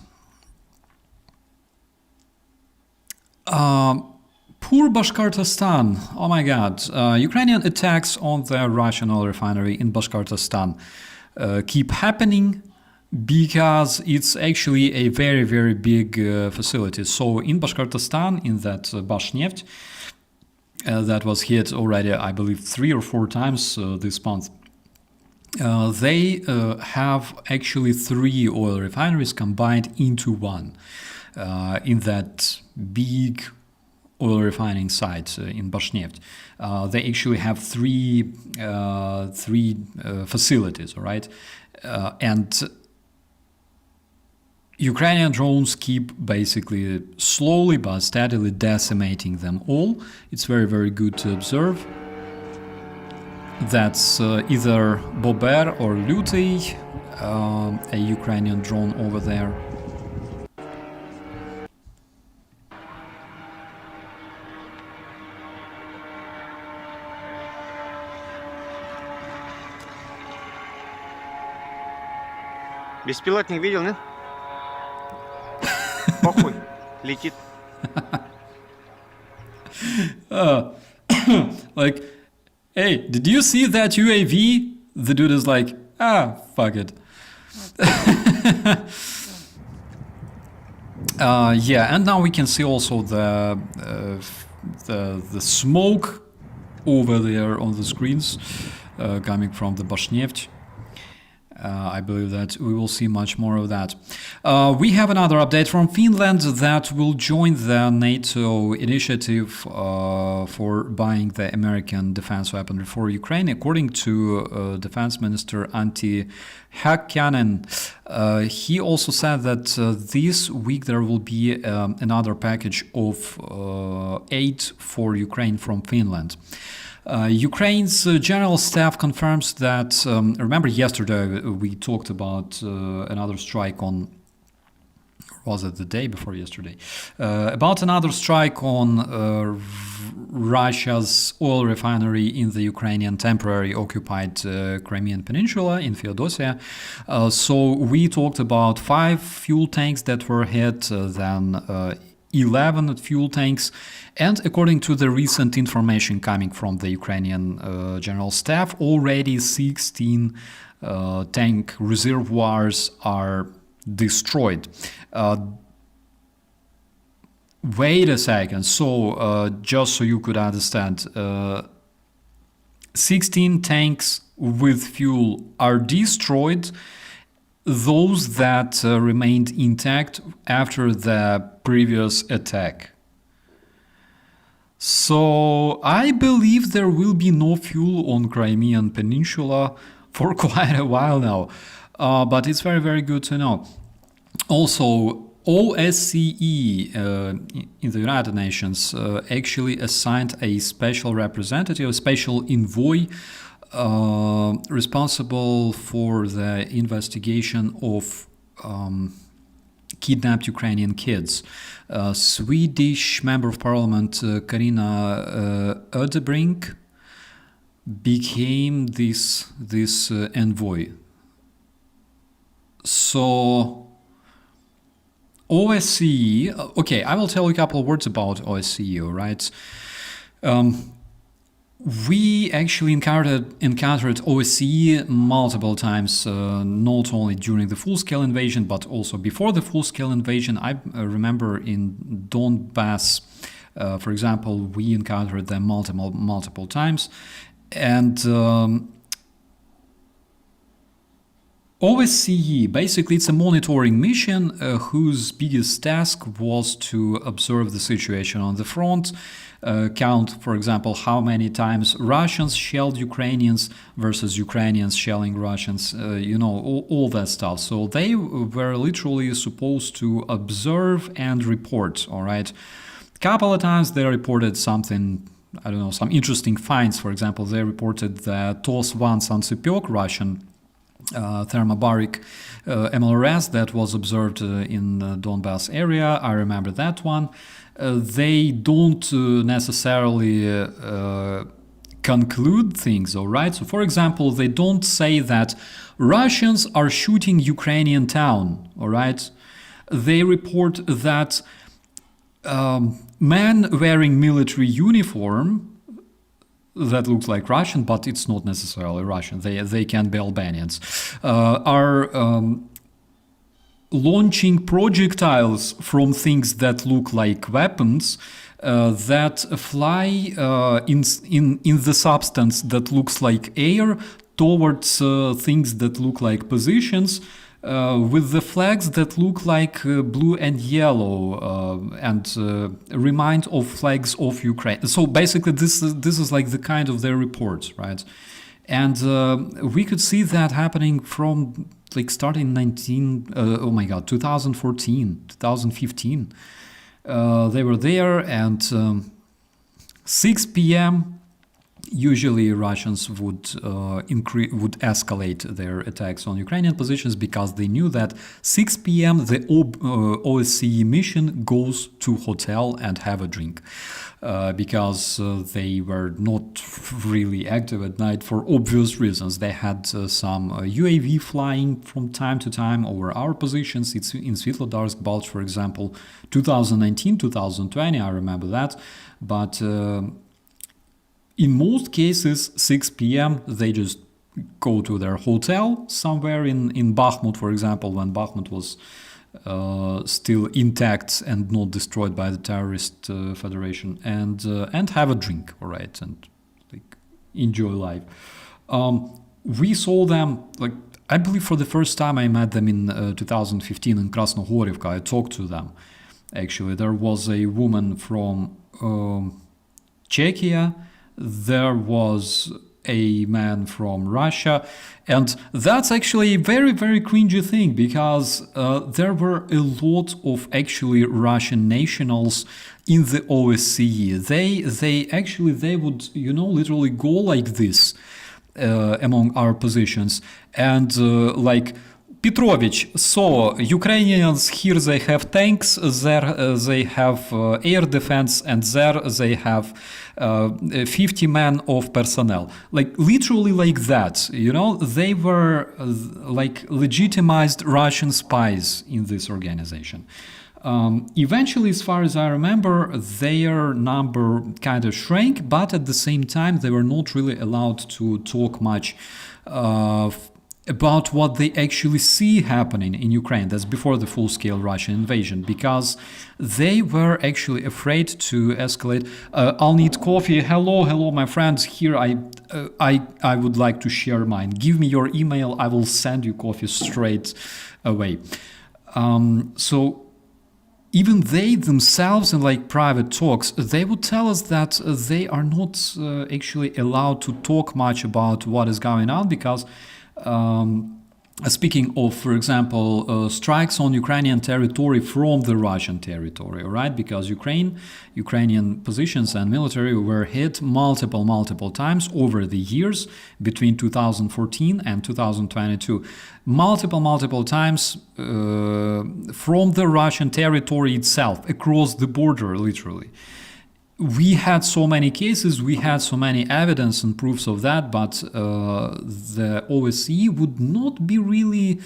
Poor Bashkortostan. Oh my God. Ukrainian attacks on the Russian oil refinery in Bashkortostan keep happening because it's actually a very, very big facility. So in Bashkortostan, in that Bashneft, that was hit already, I believe, 3 or 4 times this month. They have actually 3 oil refineries combined into one in that big oil refining site in Bashneft. They actually have three facilities, all right? And Ukrainian drones keep basically slowly but steadily decimating them all. It's very, very good to observe. That's either Bober or Lutey, a Ukrainian drone over there. Беспилотник видел, нет? Похуй, летит. Like, hey, did you see that UAV? The dude is like, fuck it. Yeah, and now we can see also the smoke over there on the screens coming from the Bashneft. I believe that we will see much more of that. We have another update from Finland that will join the NATO initiative for buying the American defense weaponry for Ukraine. According to Defense Minister Antti Häkkänen, he also said that this week there will be another package of aid for Ukraine from Finland. Ukraine's general staff confirms that, remember yesterday we talked about another strike on, or was it the day before yesterday? About another strike on Russia's oil refinery in the Ukrainian temporary occupied Crimean Peninsula in Feodosia. So we talked about 5 fuel tanks that were hit, then 11 fuel tanks, and according to the recent information coming from the Ukrainian General Staff, already 16 tank reservoirs are destroyed. Wait a second, so just so you could understand, 16 tanks with fuel are destroyed. Those that remained intact after the previous attack. So I believe there will be no fuel on Crimean Peninsula for quite a while now, but it's very, very good to know. Also, OSCE in the United Nations actually assigned a special representative, a special envoy responsible for the investigation of kidnapped Ukrainian kids. Swedish Member of Parliament Carina Ödebrink became this envoy. So OSCE, okay, I will tell you a couple of words about OSCE, all right? We actually encountered OSCE multiple times, not only during the full-scale invasion, but also before the full-scale invasion. I remember in Donbass, for example, we encountered them multiple times. And OSCE, basically it's a monitoring mission whose biggest task was to observe the situation on the front, count, for example, how many times Russians shelled Ukrainians versus Ukrainians shelling Russians, all that stuff. So they were literally supposed to observe and report, all right? A couple of times they reported something, I don't know, some interesting finds. For example, they reported the TOS-1 Santsipyok Russian thermobaric MLRS that was observed in the Donbass area. I remember that one. They don't necessarily conclude things, all right? So, for example, they don't say that Russians are shooting Ukrainian town, all right? They report that man wearing military uniform that looks like Russian, but it's not necessarily Russian. They can be Albanians. Are launching projectiles from things that look like weapons that fly in the substance that looks like air towards things that look like positions. With the flags that look like blue and yellow and remind of flags of Ukraine. So basically, this is like the kind of their reports, right? And we could see that happening from like starting 2014, 2015. They were there, and 6 p.m. usually Russians would would escalate their attacks on Ukrainian positions because they knew that 6 p.m. the OSCE mission goes to hotel and have a drink. Because they were not really active at night for obvious reasons. They had some UAV flying from time to time over our positions. It's in Svetlodarsk Bulge, for example, 2019, 2020, I remember that. But in most cases, 6 p.m., they just go to their hotel somewhere in Bakhmut, for example, when Bakhmut was still intact and not destroyed by the terrorist federation, and have a drink, all right, and like enjoy life. We saw them, like, I believe for the first time I met them in 2015 in Krasnohorivka. I talked to them. Actually, there was a woman from Czechia. There was a man from Russia, and that's actually a very, very cringy thing, because there were a lot of actually Russian nationals in the OSCE. They would, literally go like this among our positions, and like Petrovich, so Ukrainians here, they have tanks, there they have air defense, and there they have 50 men of personnel. Like literally like that, they were like legitimized Russian spies in this organization. Eventually, as far as I remember, their number kind of shrank, but at the same time, they were not really allowed to talk much about what they actually see happening in Ukraine. That's before the full-scale Russian invasion, because they were actually afraid to escalate. I'll need coffee. Hello, my friends. Here, I would like to share mine. Give me your email. I will send you coffee straight away. So even they themselves, in like private talks, they would tell us that they are not actually allowed to talk much about what is going on, because speaking of, for example, strikes on Ukrainian territory from the Russian territory, right? Because Ukrainian positions and military were hit multiple times over the years between 2014 and 2022. Multiple times from the Russian territory itself, across the border, literally. We had so many cases, we had so many evidence and proofs of that, but the OSCE would not be really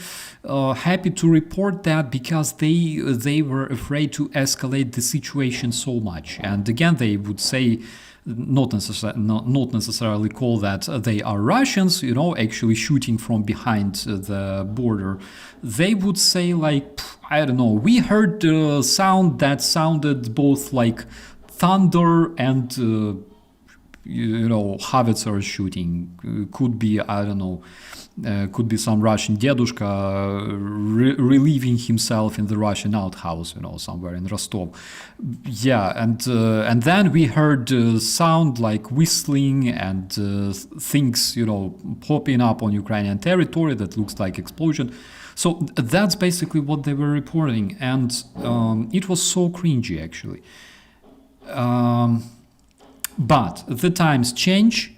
happy to report that, because they were afraid to escalate the situation so much. And again, they would say, not necessarily call that they are Russians, actually shooting from behind the border. They would say like, I don't know, we heard a sound that sounded both like thunder and howitzer shooting. Could be, I don't know, could be some Russian dedushka relieving himself in the Russian outhouse, somewhere in Rostov. Yeah, and then we heard sound like whistling and things, popping up on Ukrainian territory that looks like explosion. So that's basically what they were reporting, and it was so cringy, actually. But the times change.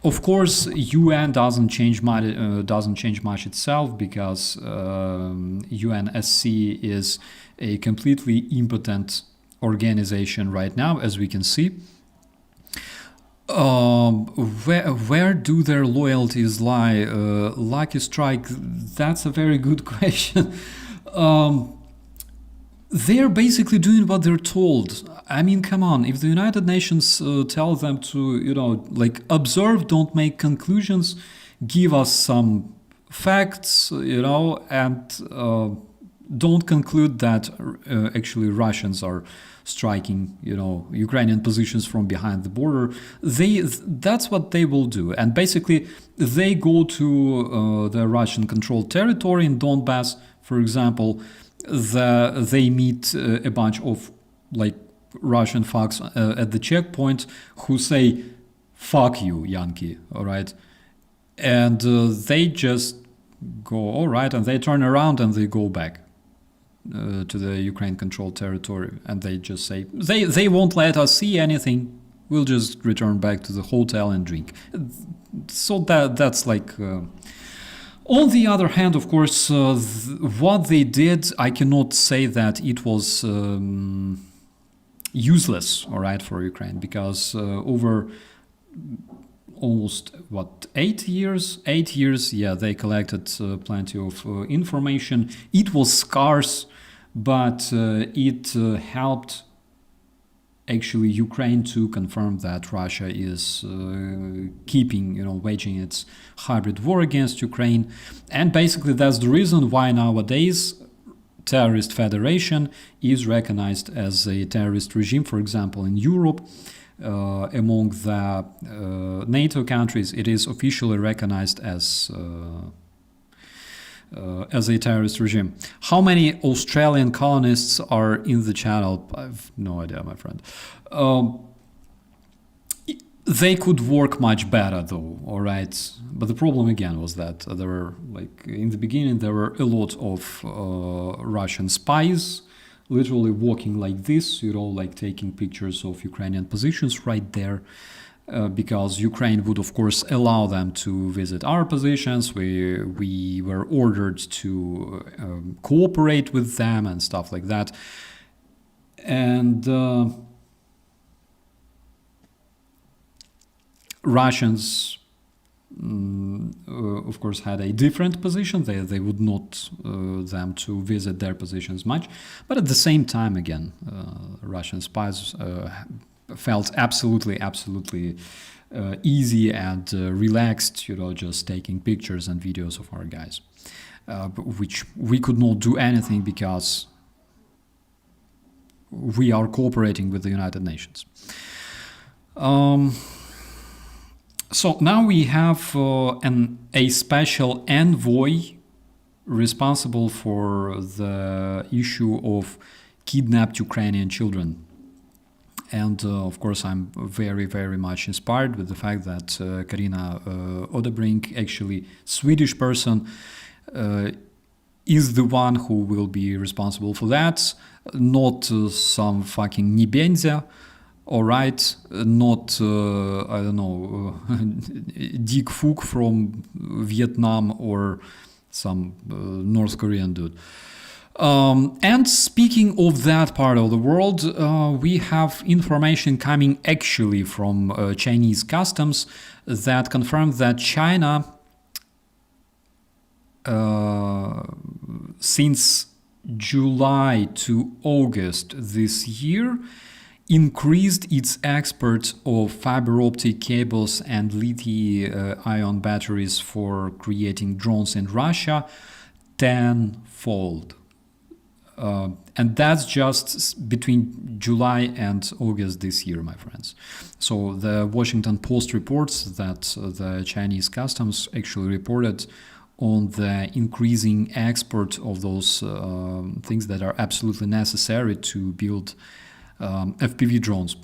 Of course, UN doesn't change much itself, because UNSC is a completely impotent organization right now, as we can see. Where do their loyalties lie? Lucky Strike, that's a very good question. They're basically doing what they're told. I mean, come on, if the United Nations tell them to, observe, don't make conclusions, give us some facts, and don't conclude that actually Russians are striking, Ukrainian positions from behind the border. That's what they will do. And basically, they go to the Russian-controlled territory in Donbass, for example. They meet a bunch of Russian fucks at the checkpoint who say, "Fuck you, Yankee," all right? And they just go, all right, and they turn around and they go back to the Ukraine-controlled territory, and they just say, they won't let us see anything. we'll just return back to the hotel and drink. So that's like... On the other hand, of course, what they did, I cannot say that it was useless, all right, for Ukraine, because over almost 8 years, yeah, they collected plenty of information. It was scarce, but it helped actually Ukraine to confirm that Russia is waging its hybrid war against Ukraine. And basically that's the reason why nowadays terrorist federation is recognized as a terrorist regime. For example, in Europe, among the NATO countries, it is officially recognized as a terrorist regime. How many Australian colonists are in the channel? I have no idea, my friend. They could work much better, though, all right? But the problem again was that there were, like, in the beginning, there were a lot of Russian spies literally walking like this, like taking pictures of Ukrainian positions right there. Because Ukraine would, of course, allow them to visit our positions. We were ordered to cooperate with them and stuff like that. And Russians, of course, had a different position. They would not them to visit their positions much. But at the same time, again, Russian spies felt absolutely easy and relaxed, just taking pictures and videos of our guys, which we could not do anything because we are cooperating with the United Nations. So now we have a special envoy responsible for the issue of kidnapped Ukrainian children. And of course, I'm very, very much inspired with the fact that Karina Odebrink, actually Swedish person, is the one who will be responsible for that, not some fucking Nibenzia, all right, not, I don't know, Dick Fook from Vietnam or some North Korean dude. And speaking of that part of the world, we have information coming actually from Chinese customs that confirm that China, since July to August this year, increased its export of fiber optic cables and lithium-ion batteries for creating drones in Russia tenfold. And that's just between July and August this year, my friends. So the Washington Post reports that the Chinese customs actually reported on the increasing export of those things that are absolutely necessary to build FPV drones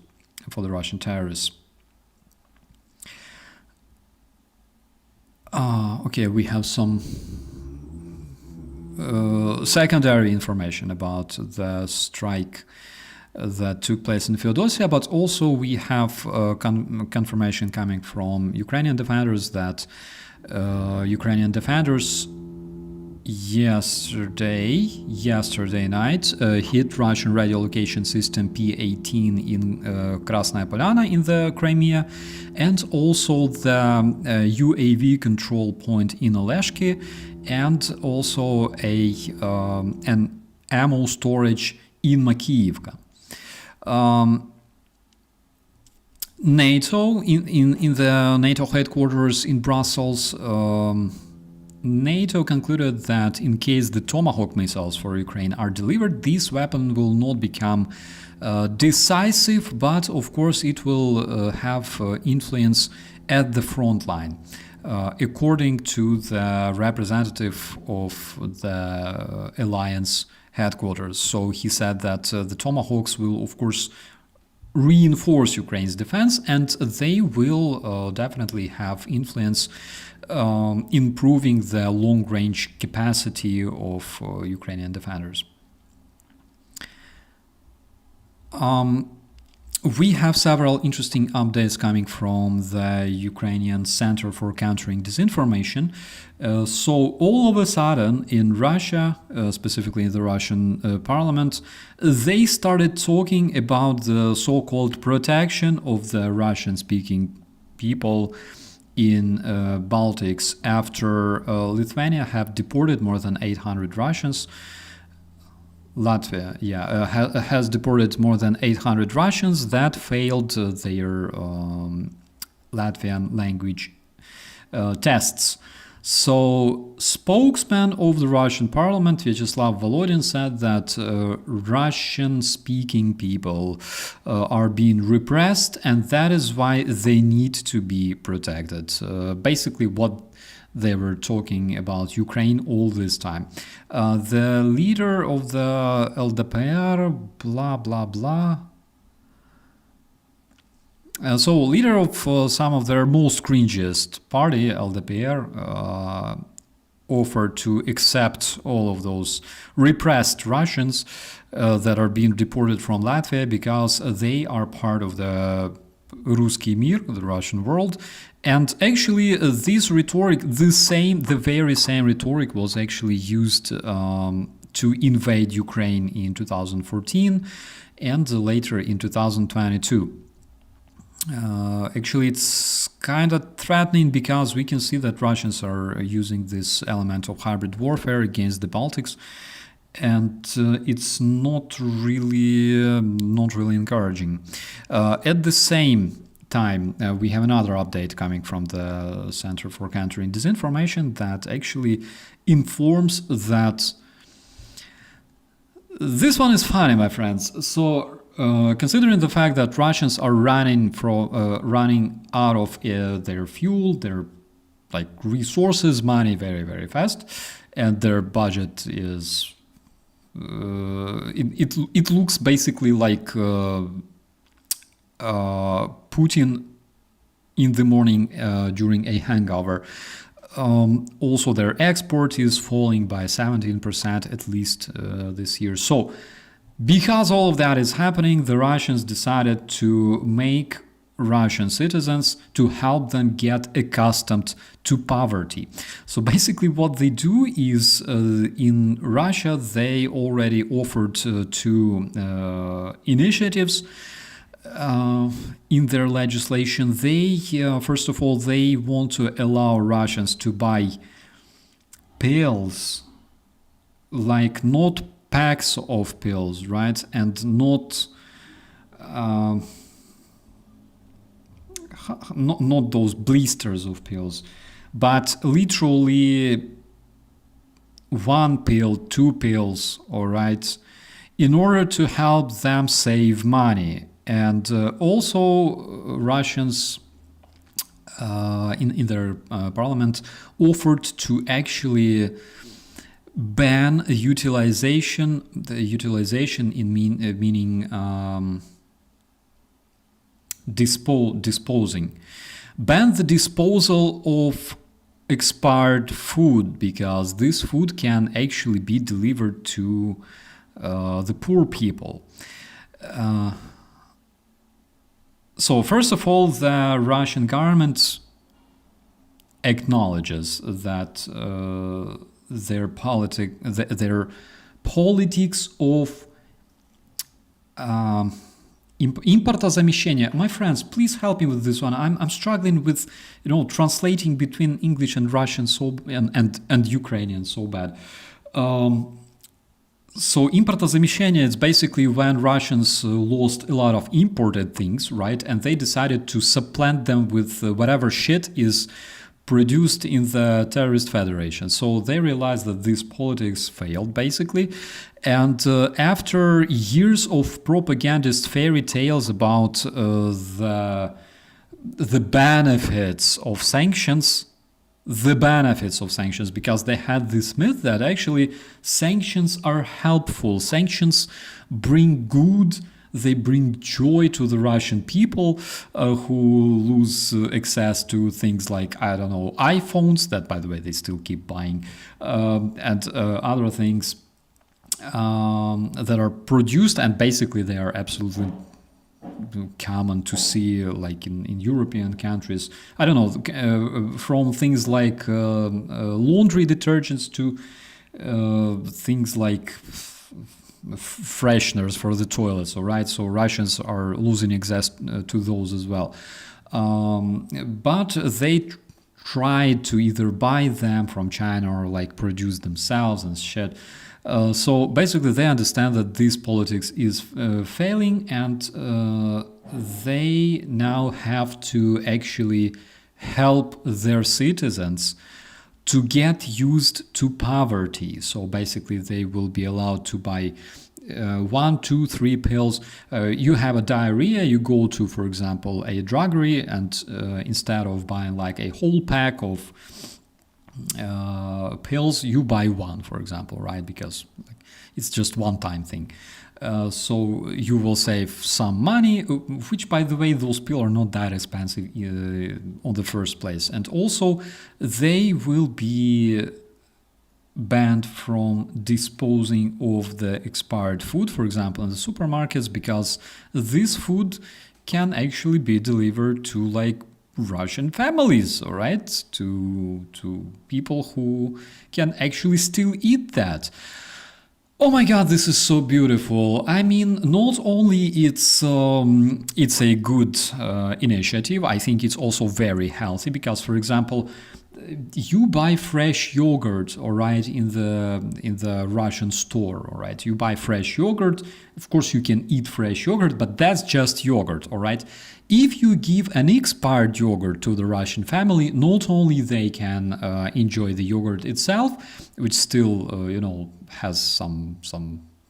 for the Russian terrorists. Okay, we have some secondary information about the strike that took place in Feodosia, but also we have confirmation coming from Ukrainian defenders that Ukrainian defenders yesterday night hit Russian radio location system P-18 in Krasnaya Polyana in the Crimea, and also the UAV control point in Oleshki, and also an ammo storage in Makiivka. NATO, in the NATO headquarters in Brussels, NATO concluded that in case the Tomahawk missiles for Ukraine are delivered, this weapon will not become decisive, but of course it will have influence at the front line. According to the representative of the alliance headquarters. So he said that the Tomahawks will, of course, reinforce Ukraine's defense, and they will definitely have influence improving the long-range capacity of Ukrainian defenders. we have several interesting updates coming from the Ukrainian Center for Countering Disinformation. So all of a sudden in Russia, specifically in the Russian parliament, they started talking about the so-called protection of the Russian-speaking people in Baltics after Lithuania have deported more than 800 Russians. Latvia, has deported more than 800 Russians that failed their Latvian language tests. So, spokesman of the Russian parliament, Vyacheslav Volodin, said that Russian-speaking people are being repressed, and that is why they need to be protected. Basically, what they were talking about Ukraine all this time. The leader of the LDPR, blah, blah, blah. So leader of some of their most cringiest party, LDPR, offered to accept all of those repressed Russians that are being deported from Latvia because they are part of the Ruski Mir, the Russian world. And actually, this rhetoric, the very same rhetoric was actually used to invade Ukraine in 2014 and later in 2022. Actually, it's kind of threatening because we can see that Russians are using this element of hybrid warfare against the Baltics, and it's not really encouraging. At the same time, we have another update coming from the Center for Countering Disinformation that actually informs that this one is funny, my friends. So, considering the fact that Russians are running out of their fuel, their resources, money very, very fast, and their budget is it looks basically like Putin in the morning during a hangover. Also, their export is falling by 17% at least this year. So, because all of that is happening, the Russians decided to make Russian citizens to help them get accustomed to poverty. So basically what they do is in Russia, they already offered two initiatives in their legislation. They, first of all, they want to allow Russians to buy pills, like not packs of pills, right? And not those blisters of pills, but literally one pill, two pills, all right, in order to help them save money. And also Russians in their parliament offered to actually ban utilization in meaning disposing. Ban the disposal of expired food, because this food can actually be delivered to the poor people. So first of all, the Russian government acknowledges that their politics of импортозамещения. My friends, please help me with this one. I'm struggling with translating between English and Russian and Ukrainian so bad. So импортозамещение is basically when Russians lost a lot of imported things, right? And they decided to supplant them with whatever shit is produced in the terrorist federation. So they realized that this politics failed, basically. And after years of propagandist fairy tales about the benefits of sanctions, because they had this myth that actually sanctions are helpful. Sanctions bring good, they bring joy to the Russian people who lose access to things like, I don't know, iPhones, that by the way they still keep buying, and other things that are produced, and basically they are absolutely common to see like in European countries. I don't know, from things like laundry detergents to things like fresheners for the toilets, all right? So Russians are losing access to those as well. But they try to either buy them from China or like produce themselves and shit. So basically they understand that this politics is failing, and they now have to actually help their citizens to get used to poverty. So basically they will be allowed to buy 1, 2, 3 pills. You have a diarrhea, you go to, for example, a druggery, and instead of buying like a whole pack of pills, you buy one, for example, right? Because it's just one-time thing. So you will save some money, which, by the way, those pills are not that expensive on the first place. And also, they will be banned from disposing of the expired food, for example, in the supermarkets, because this food can actually be delivered to like Russian families, all right, to people who can actually still eat that. Oh my God, this is so beautiful. I mean, not only it's a good initiative, I think it's also very healthy because, for example, you buy fresh yogurt, all right, in the Russian store, all right. You buy fresh yogurt. Of course, you can eat fresh yogurt, but that's just yogurt, all right. If you give an expired yogurt to the Russian family, not only they can enjoy the yogurt itself, which still, has some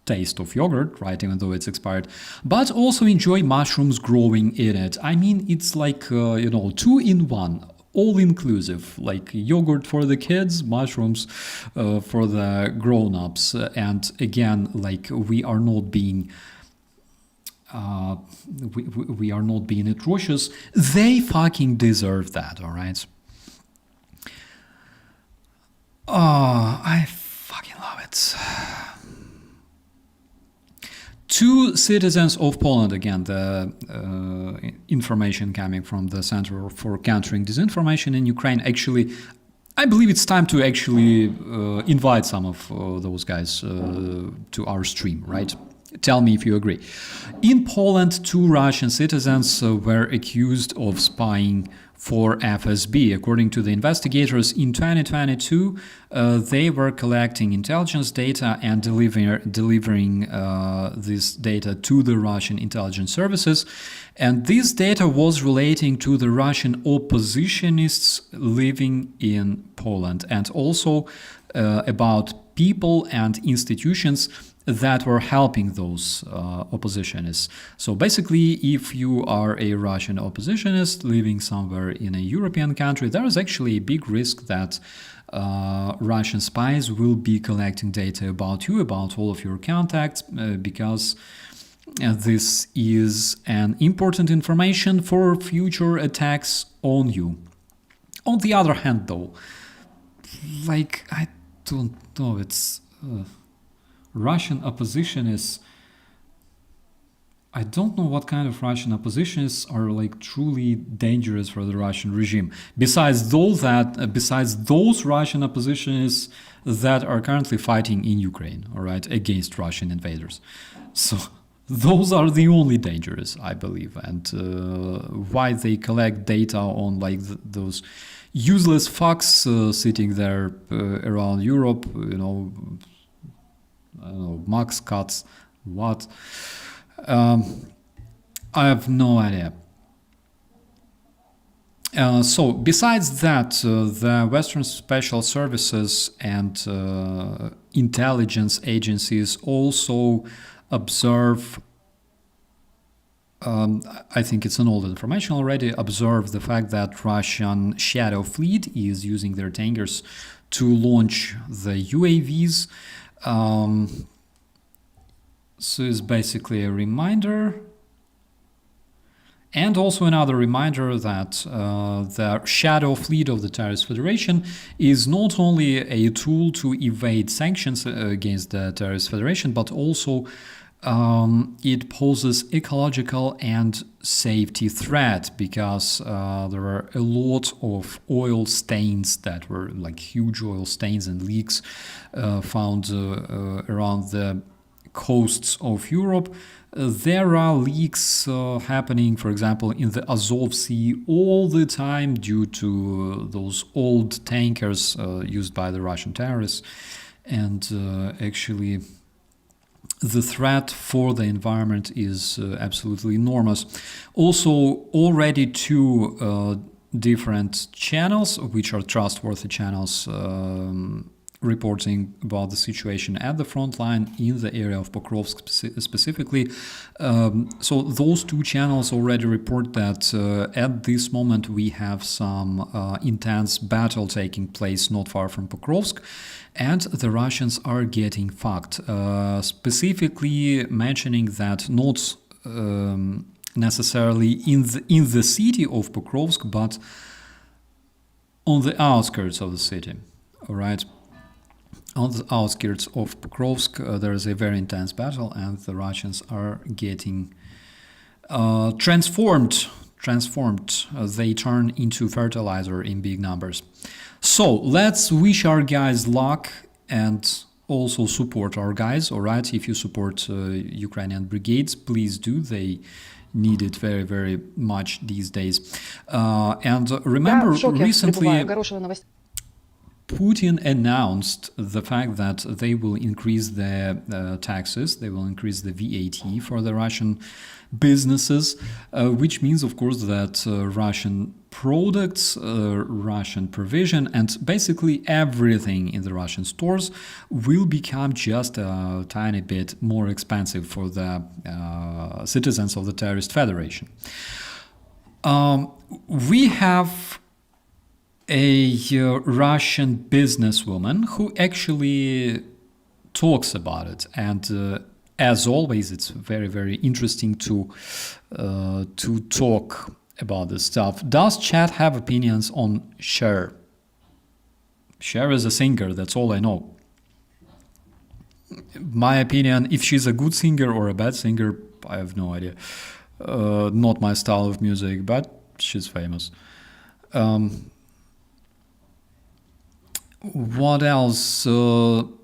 taste of yogurt, right, even though it's expired, but also enjoy mushrooms growing in it. I mean, it's like, 2 in 1. All inclusive, like yogurt for the kids, mushrooms for the grown-ups. And again, like we are not being we are not being atrocious. They fucking deserve that, all right? Oh, I fucking love it. 2 citizens of Poland, again, the information coming from the Center for Countering Disinformation in Ukraine. Actually, I believe it's time to actually invite some of those guys to our stream, right? Tell me if you agree. In Poland, 2 Russian citizens were accused of spying for FSB. According to the investigators, in 2022, they were collecting intelligence data and delivering this data to the Russian intelligence services. And this data was relating to the Russian oppositionists living in Poland, and also about people and institutions that were helping those oppositionists. So basically, if you are a Russian oppositionist living somewhere in a European country, there is actually a big risk that Russian spies will be collecting data about you, about all of your contacts, because this is an important information for future attacks on you. On the other hand, though, like, I don't know, it's... Russian oppositionists, I don't know what kind of Russian oppositionists are like truly dangerous for the Russian regime. Besides those Russian oppositionists that are currently fighting in Ukraine, all right, against Russian invaders. So those are the only dangerous, I believe. And why they collect data on like those useless fucks sitting there around Europe, I don't know, Max cuts, what? I have no idea. So besides that, the Western special services and intelligence agencies also observe, I think it's an old information already, observe the fact that Russian Shadow Fleet is using their tankers to launch the UAVs. So it's basically a reminder, and also another reminder that the shadow fleet of the Terrorist Federation is not only a tool to evade sanctions against the Terrorist Federation, but also It poses ecological and safety threat because there are a lot of oil stains that were like huge oil stains and leaks found around the coasts of Europe. There are leaks happening, for example, in the Azov Sea all the time due to those old tankers used by the Russian terrorists. And actually, the threat for the environment is absolutely enormous. Also, already two different channels, which are trustworthy channels, reporting about the situation at the front line in the area of Pokrovsk specifically. So those two channels already report that at this moment we have some intense battle taking place not far from Pokrovsk, and the Russians are getting fucked. Specifically mentioning that not necessarily in the city of Pokrovsk, but on the outskirts of the city. All right. On the outskirts of Pokrovsk, there is a very intense battle, and the Russians are getting transformed. They turn into fertilizer in big numbers. So let's wish our guys luck and also support our guys. All right, if you support Ukrainian brigades, please do. They need it very, very much these days. And remember, recently Putin announced the fact that they will increase the taxes, they will increase the VAT for the Russian businesses, which means, of course, that Russian products, Russian provision, and basically everything in the Russian stores will become just a tiny bit more expensive for the citizens of the terrorist federation. We have a Russian businesswoman who actually talks about it, and as always, it's very, very interesting to talk about this stuff. Does chat have opinions on Cher? Cher is a singer, that's all I know. My opinion, if she's a good singer or a bad singer, I have no idea. Not my style of music, but she's famous. What else? Philip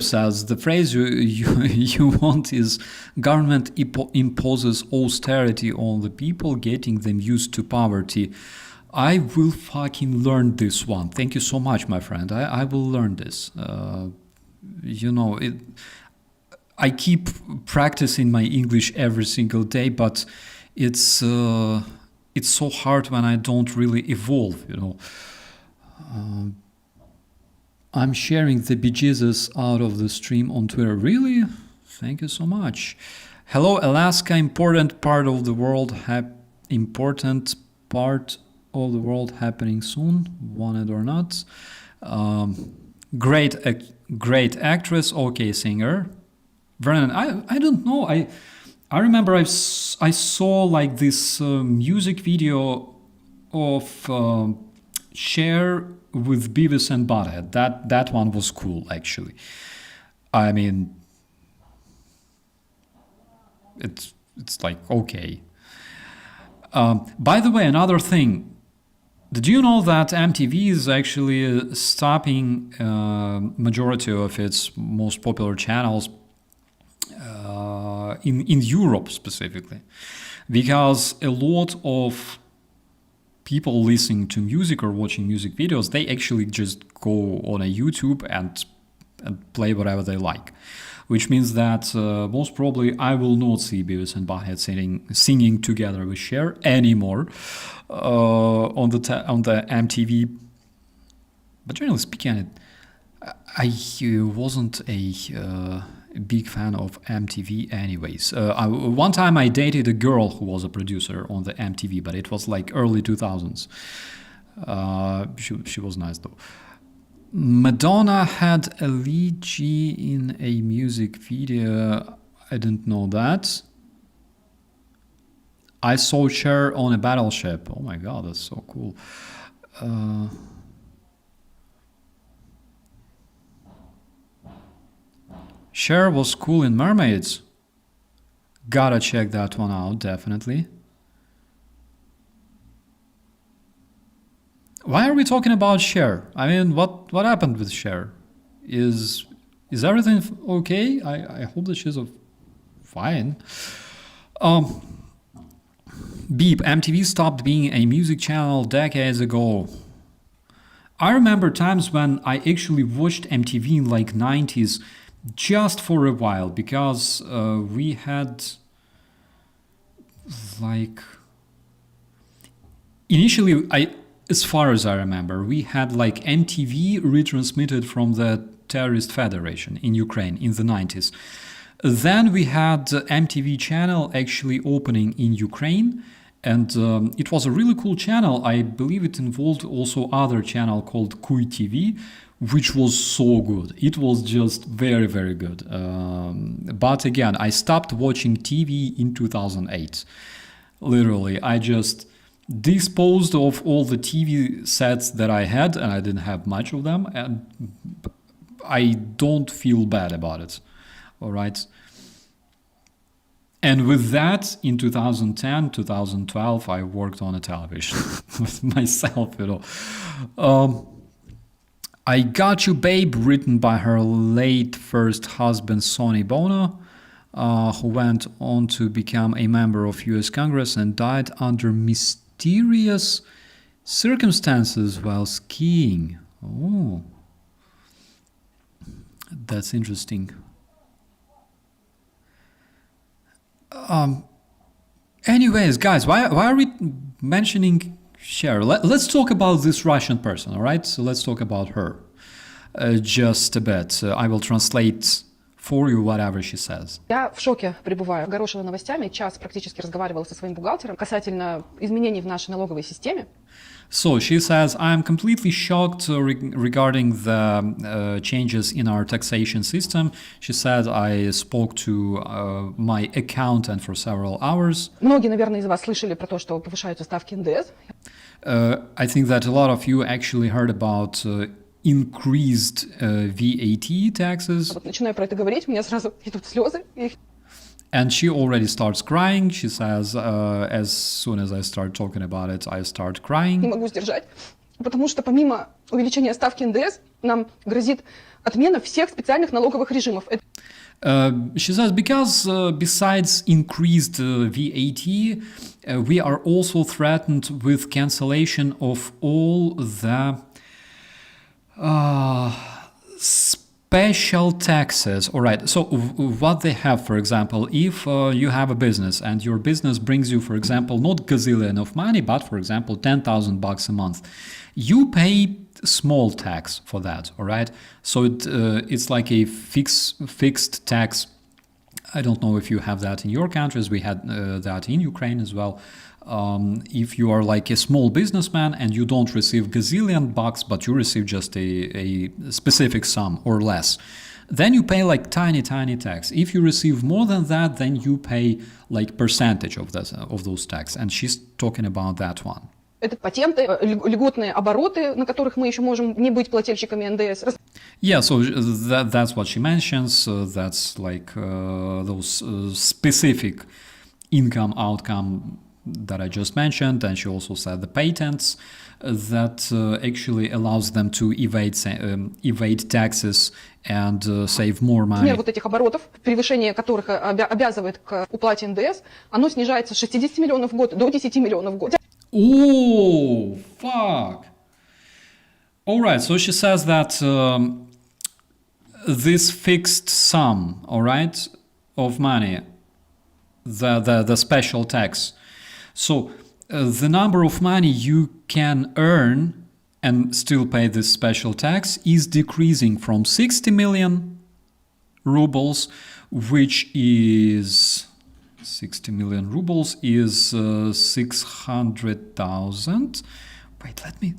says, the phrase you want is government imposes austerity on the people, getting them used to poverty. I will fucking learn this one. Thank you so much, my friend. I will learn this. I keep practicing my English every single day, but it's so hard when I don't really evolve, I'm sharing the bejesus out of the stream on Twitter. Really? Thank you so much. Hello, Alaska. Important part of the world happening soon. Want it or not? Great actress. Okay, singer. Vernon, I don't know. I remember I saw like this music video of Cher with Beavis and Butthead. That one was cool, actually. I mean, it's like okay. By the way, another thing. Did you know that MTV is actually stopping majority of its most popular channels in Europe specifically, because a lot of people listening to music or watching music videos, they actually just go on a YouTube and play whatever they like, which means that most probably I will not see Beavis and Butthead singing together with Cher anymore on the MTV. But generally speaking, I wasn't a big fan of MTV anyways. One time I dated a girl who was a producer on the MTV, but it was like early 2000s. She was nice though. Madonna had a lead G in a music video. I didn't know that. I saw Cher on a battleship. Oh my god, that's so cool. Cher was cool in Mermaids. Gotta check that one out, definitely. Why are we talking about Cher? I mean, what happened with Cher? Is everything okay? I hope that she's fine. Beep, MTV stopped being a music channel decades ago. I remember times when I actually watched MTV in like 90s just for a while because we had like initially as far as I remember, we had like MTV retransmitted from the Terrorist Federation in Ukraine in the 90s. Then we had MTV channel actually opening in Ukraine, and it was a really cool channel. I believe it involved also other channel called Kuy TV, which was so good. It was just very, very good. But again, I stopped watching TV in 2008. Literally, I just disposed of all the TV sets that I had, and I didn't have much of them, and I don't feel bad about it. All right. And with that, in 2010, 2012, I worked on a television with myself, I Got You Babe, written by her late first husband, Sonny Bono, who went on to become a member of US Congress and died under mysterious circumstances while skiing. Oh, that's interesting. Anyways, guys, why are we mentioning Cher? Let's talk about this Russian person, all right? So let's talk about her just a bit. I will translate for you whatever she says. Я в шоке пребываю. Огорошена новостями. Час практически разговаривала со своим бухгалтером касательно изменений в нашей налоговой системе. So she says, I'm completely shocked regarding the changes in our taxation system. She said, I spoke to my accountant for several hours. Многие, наверное, из вас слышали про то, что повышаются ставки НДС. I think that a lot of you actually heard about increased VAT taxes. Вот начинаю про это говорить, у меня сразу идут слезы. And she already starts crying. She says, as soon as I start talking about it, I start crying. Не могу сдержать, потому что помимо увеличения ставки НДС нам грозит отмена всех специальных налоговых режимов. She says, because besides increased VAT, we are also threatened with cancellation of all the special taxes. All right. So what they have, for example, if you have a business and your business brings you, for example, not gazillion of money, but for example, $10,000 a month, you pay small tax for that. All right. So it's like a fixed tax. I don't know if you have that in your countries. We had that in Ukraine as well. If you are like a small businessman and you don't receive gazillion bucks, but you receive just a specific sum or less, then you pay like tiny tax. If you receive more than that, then you pay like percentage of those tax. And she's talking about that one. Это патенты, льготные обороты, на которых мы еще можем не быть плательщиками НДС. Yeah, so that's what she mentions. That's like those specific income outcome that I just mentioned. And she also said the patents that actually allows them to evade taxes and save more money. Размер вот этих оборотов, превышение которых обязывает к уплате НДС, оно снижается с 60 миллионов в год до 10 миллионов в год. Oh, fuck. All right, so she says that this fixed sum, all right, of money, the special tax. So the number of money you can earn and still pay this special tax is decreasing from 60 million rubles, which is 60 million rubles is 600,000. Wait, let me.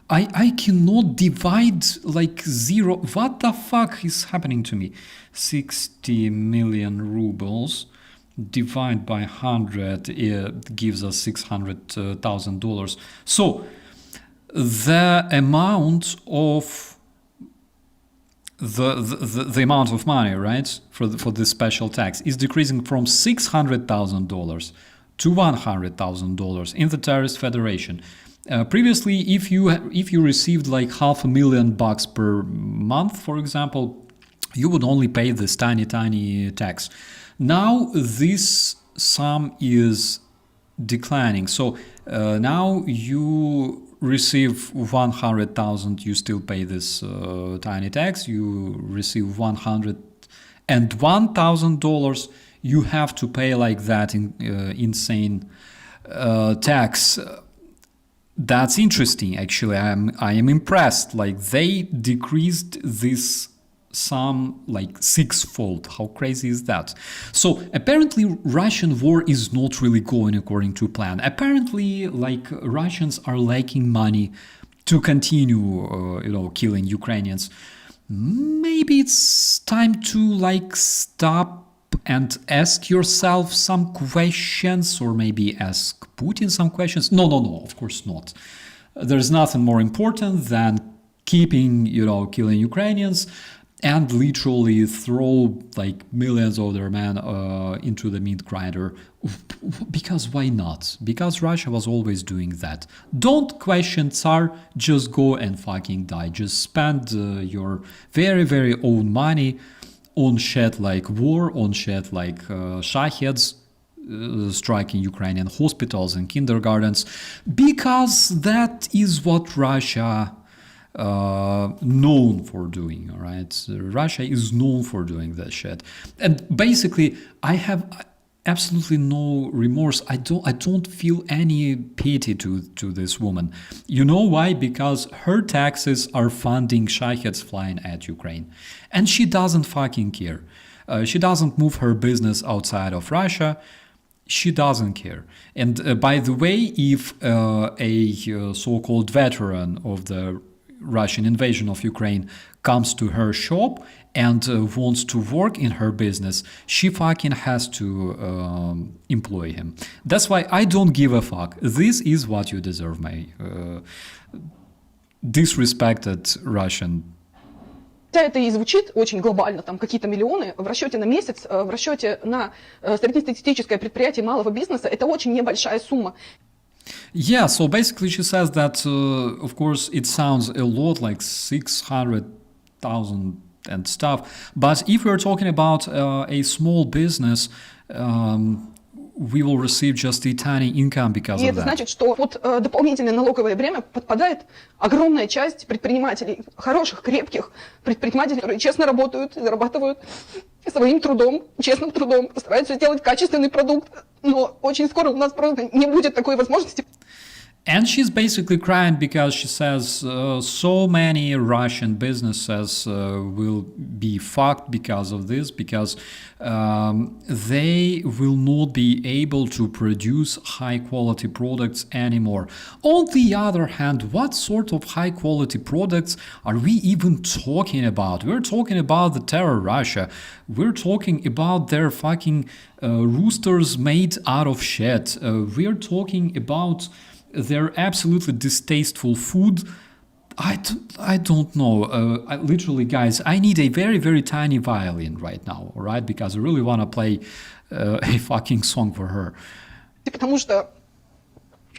I cannot divide like zero. What the fuck is happening to me? 60 million rubles divided by 100 gives us $600,000. So the amount of the amount of money, right, for this special tax is decreasing from $600,000 to $100,000 in the terrorist federation. Previously, if you received like $500,000 per month, for example, you would only pay this tiny tax. Now this sum is declining. So now you receive 100,000, you still pay this tiny tax. You receive $101,000, you have to pay like that insane tax. That's interesting. Actually, I am impressed. Like they decreased this sum like sixfold. How crazy is that? So apparently Russian war is not really going according to plan. Apparently, like Russians are lacking money to continue, killing Ukrainians. Maybe it's time to like stop and ask yourself some questions, or maybe ask Putin some questions. No, of course not. There's nothing more important than keeping, killing Ukrainians and literally throw like millions of their men into the meat grinder. Because why not? Because Russia was always doing that. Don't question Tsar, just go and fucking die. Just spend your very, very own money on shit like war, on shit like Shaheds, striking Ukrainian hospitals and kindergartens, because that is what Russia known for doing. All right, Russia is known for doing that shit, and basically, I have absolutely no remorse. I don't feel any pity to this woman. You know why? Because her taxes are funding Shaheds flying at Ukraine, and she doesn't fucking care. She doesn't move her business outside of Russia. She doesn't care. And by the way, if a so-called veteran of the Russian invasion of Ukraine comes to her shop and wants to work in her business, she fucking has to employ him. That's why I don't give a fuck. This is what you deserve, my disrespected Russian. Хотя это и звучит очень глобально, там какие-то миллионы, в расчете на месяц, в расчете на среднестатистическое предприятие малого бизнеса, это очень небольшая сумма. Yeah, so basically she says that, of course, it sounds a lot like 600,000 and stuff. But if we're talking about a small business, we will receive just a tiny income because И of это that. значит, что под дополнительное налоговое бремя подпадает огромная часть предпринимателей, хороших, крепких предпринимателей, которые честно работают, зарабатывают своим трудом, честным трудом, постараются сделать качественный продукт. Но очень скоро у нас просто не будет такой возможности. And she's basically crying because she says so many Russian businesses will be fucked because of this, because they will not be able to produce high quality products anymore. On the other hand, what sort of high quality products are we even talking about? We're talking about the terror Russia. We're talking about their fucking roosters made out of shit. We're talking about their absolutely distasteful food. I don't know. Literally, guys, I need a very, very tiny violin right now, all right? Because I really want to play a fucking song for her. Потому что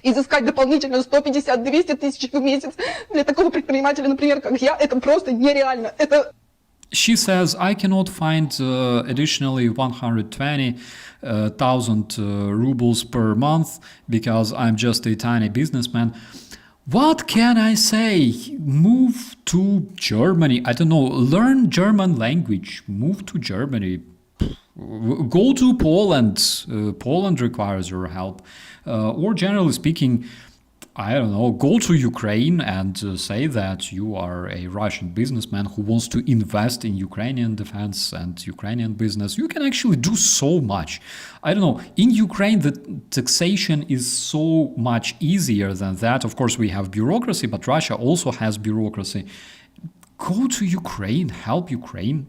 изыскать дополнительно 150-200 тысяч в месяц для такого предпринимателя, например, как я, это просто нереально. Это... She says, I cannot find additionally 120,000 rubles per month because I'm just a tiny businessman. What can I say? Move to Germany. I don't know. Learn German language. Move to Germany. Go to Poland. Poland requires your help. Or generally speaking, I don't know, go to Ukraine and say that you are a Russian businessman who wants to invest in Ukrainian defense and Ukrainian business. You can actually do so much. I don't know, in Ukraine, the taxation is so much easier than that. Of course, we have bureaucracy, but Russia also has bureaucracy. Go to Ukraine, help Ukraine.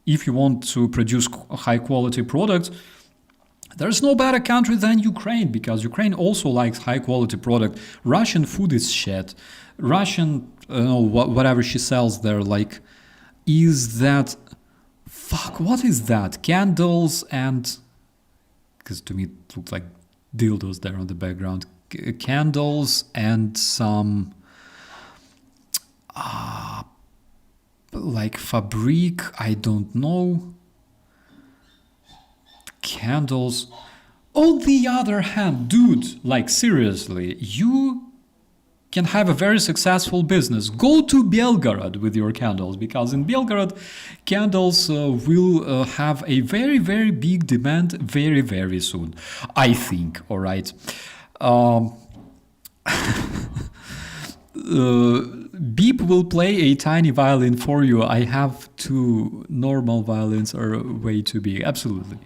If you want to produce high quality products, there's no better country than Ukraine, because Ukraine also likes high quality product. Russian food is shit. Russian, whatever she sells there, like is that, fuck, what is that? Candles and, because to me it looked like dildos there on the background. Candles and some like fabric, I don't know. Candles. On the other hand, dude, like seriously, you can have a very successful business. Go to Belgorod with your candles, because in Belgorod, candles will have a very, very big demand very, very soon. I think, all right. Beep will play a tiny violin for you. I have two normal violins, are way too big. Absolutely.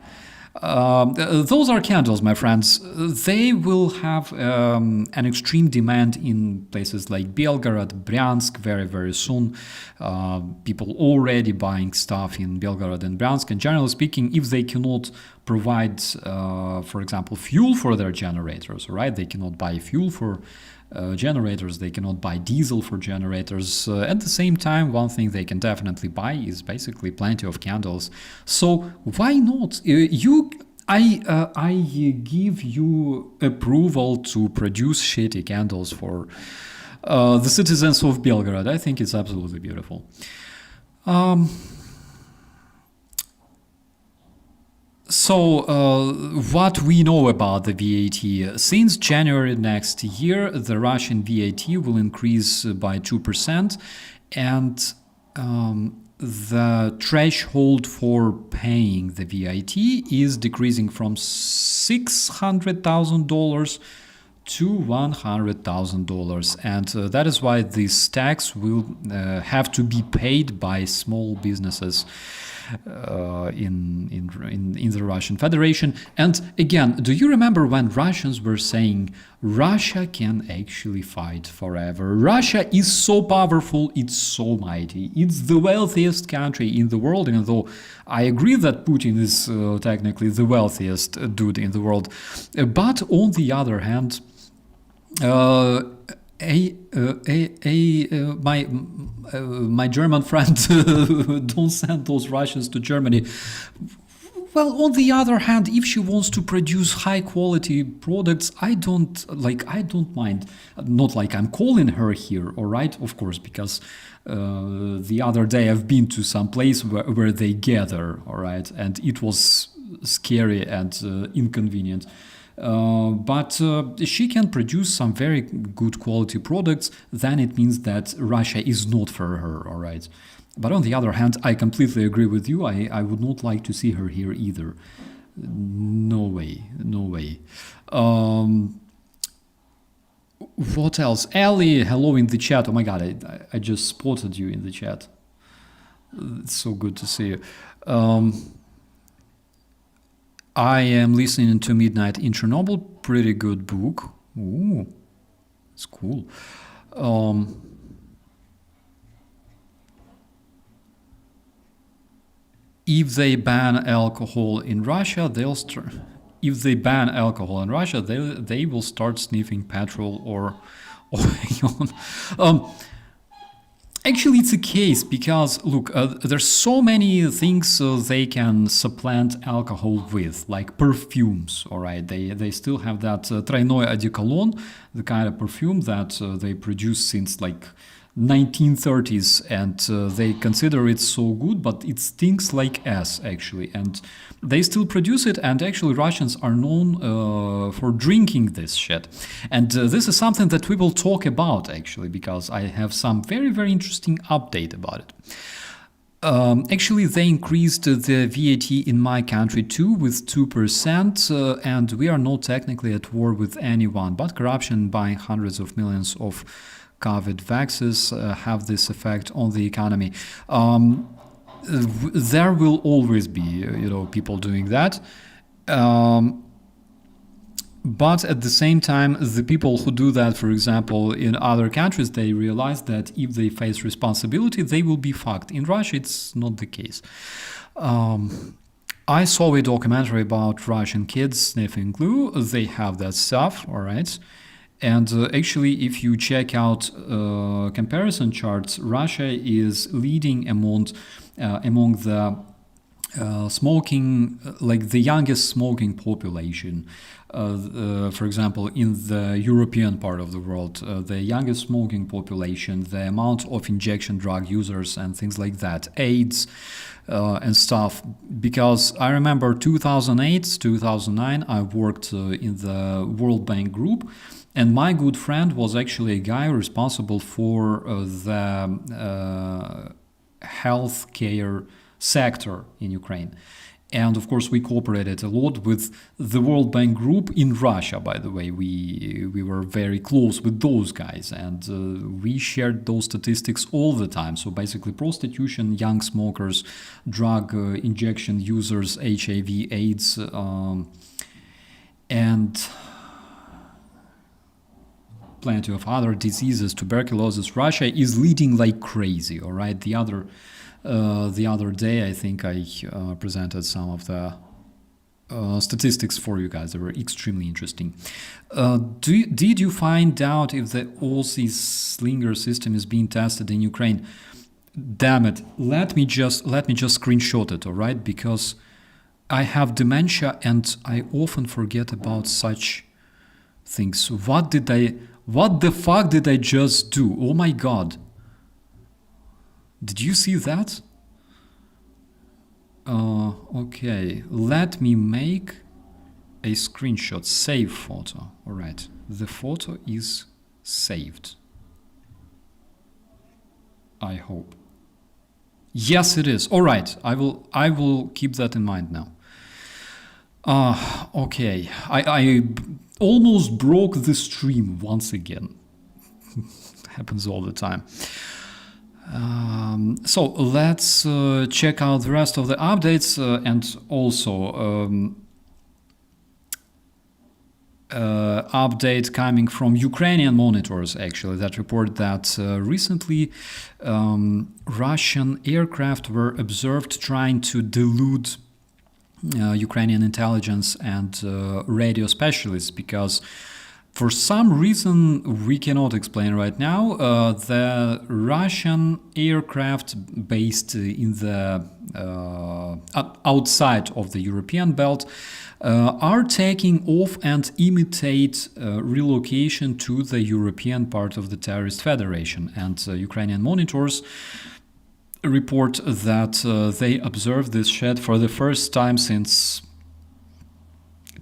Those are candles, my friends. They will have an extreme demand in places like Belgorod, Bryansk very, very soon. People already buying stuff in Belgorod and Bryansk. And generally speaking, if they cannot provide, for example, fuel for their generators, right? They cannot buy fuel for generators, they cannot buy diesel for generators. At the same time, one thing they can definitely buy is basically plenty of candles. So why not? I give you approval to produce shitty candles for the citizens of Belgorod. I think it's absolutely beautiful. So, what we know about the VAT? Since January next year, the Russian VAT will increase by 2%, and the threshold for paying the VAT is decreasing from $600,000 to $100,000, and that is why this tax will have to be paid by small businesses in the Russian Federation. And again, do you remember when Russians were saying Russia can actually fight forever? Russia is so powerful, it's so mighty, it's the wealthiest country in the world, even though I agree that Putin is technically the wealthiest dude in the world. But on the other hand, my German friend, don't send those Russians to Germany. Well, on the other hand, if she wants to produce high quality products, I don't mind. Not like I'm calling her here, all right? Of course, because the other day I've been to some place where they gather, all right? And it was scary and inconvenient. But she can produce some very good quality products, then it means that Russia is not for her, all right? But on the other hand, I completely agree with you. I would not like to see her here either. No way, no way. What else? Ali, hello in the chat. Oh my god, I just spotted you in the chat. It's so good to see you. I am listening to Midnight in Chernobyl. Pretty good book. Ooh, it's cool. If they ban alcohol in Russia, they'll start. If they ban alcohol in Russia, they will start sniffing petrol or oil. Actually, it's a case because, look, there's so many things they can supplant alcohol with, like perfumes, all right? They still have that тройной одеколон, the kind of perfume that they produce since, like, 1930s, and they consider it so good, but it stinks like ass, actually. And they still produce it, and actually Russians are known for drinking this shit. And this is something that we will talk about, actually, because I have some very, very interesting update about it. Actually, they increased the VAT in my country too with 2%, and we are not technically at war with anyone, but corruption buying hundreds of millions of COVID vaccines have this effect on the economy. There will always be, people doing that. But at the same time, the people who do that, for example, in other countries, they realize that if they face responsibility, they will be fucked. In Russia, it's not the case. I saw a documentary about Russian kids sniffing glue. They have that stuff, all right? And actually, if you check out comparison charts, Russia is leading among the smoking, like the youngest smoking population. For example, in the European part of the world, the youngest smoking population, the amount of injection drug users and things like that, AIDS and stuff. Because I remember 2008, 2009, I worked in the World Bank Group, and my good friend was actually a guy responsible for the healthcare sector in Ukraine. And of course, we cooperated a lot with the World Bank Group in Russia, by the way. We were very close with those guys, and we shared those statistics all the time. So basically, prostitution, young smokers, drug injection users, HIV, AIDS, and plenty of other diseases, tuberculosis. Russia is leading like crazy, all right? The other day, I think I presented some of the statistics for you guys. They were extremely interesting. Did you find out if the Aussie slinger system is being tested in Ukraine? Damn it! Let me just screenshot it, all right? Because I have dementia and I often forget about such things. What the fuck did I just do? Oh my god! Did you see that? Okay, let me make a screenshot. Save photo. All right, the photo is saved. I hope. Yes, it is. All right, I will keep that in mind now. Okay, I almost broke the stream once again. Happens all the time. So let's check out the rest of the updates and also update coming from Ukrainian monitors, actually, that report that recently Russian aircraft were observed trying to delude Ukrainian intelligence and radio specialists because for some reason we cannot explain right now, the Russian aircraft based in the outside of the European belt are taking off and imitate relocation to the European part of the terrorist federation. And Ukrainian monitors report that they observed this shit for the first time since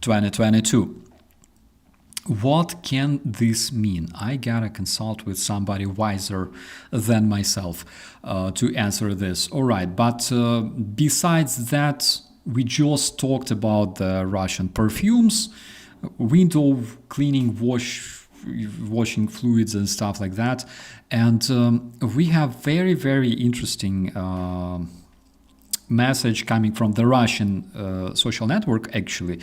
2022. What can this mean? I gotta consult with somebody wiser than myself to answer this. All right, but besides that, we just talked about the Russian perfumes, window cleaning, washing fluids and stuff like that. And we have very, very interesting message coming from the Russian social network, actually,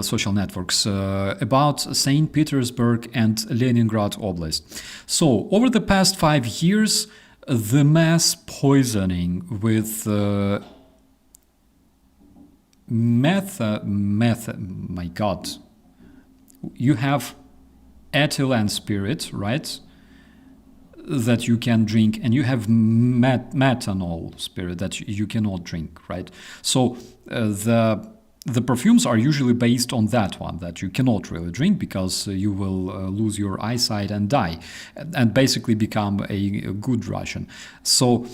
social networks, about St. Petersburg and Leningrad Oblast. So, over the past 5 years, the mass poisoning with my god, you have ethylene spirit, right? That you can drink, and you have methanol spirit that you cannot drink, right? So the perfumes are usually based on that one that you cannot really drink because you will lose your eyesight and die, and basically become a good Russian. So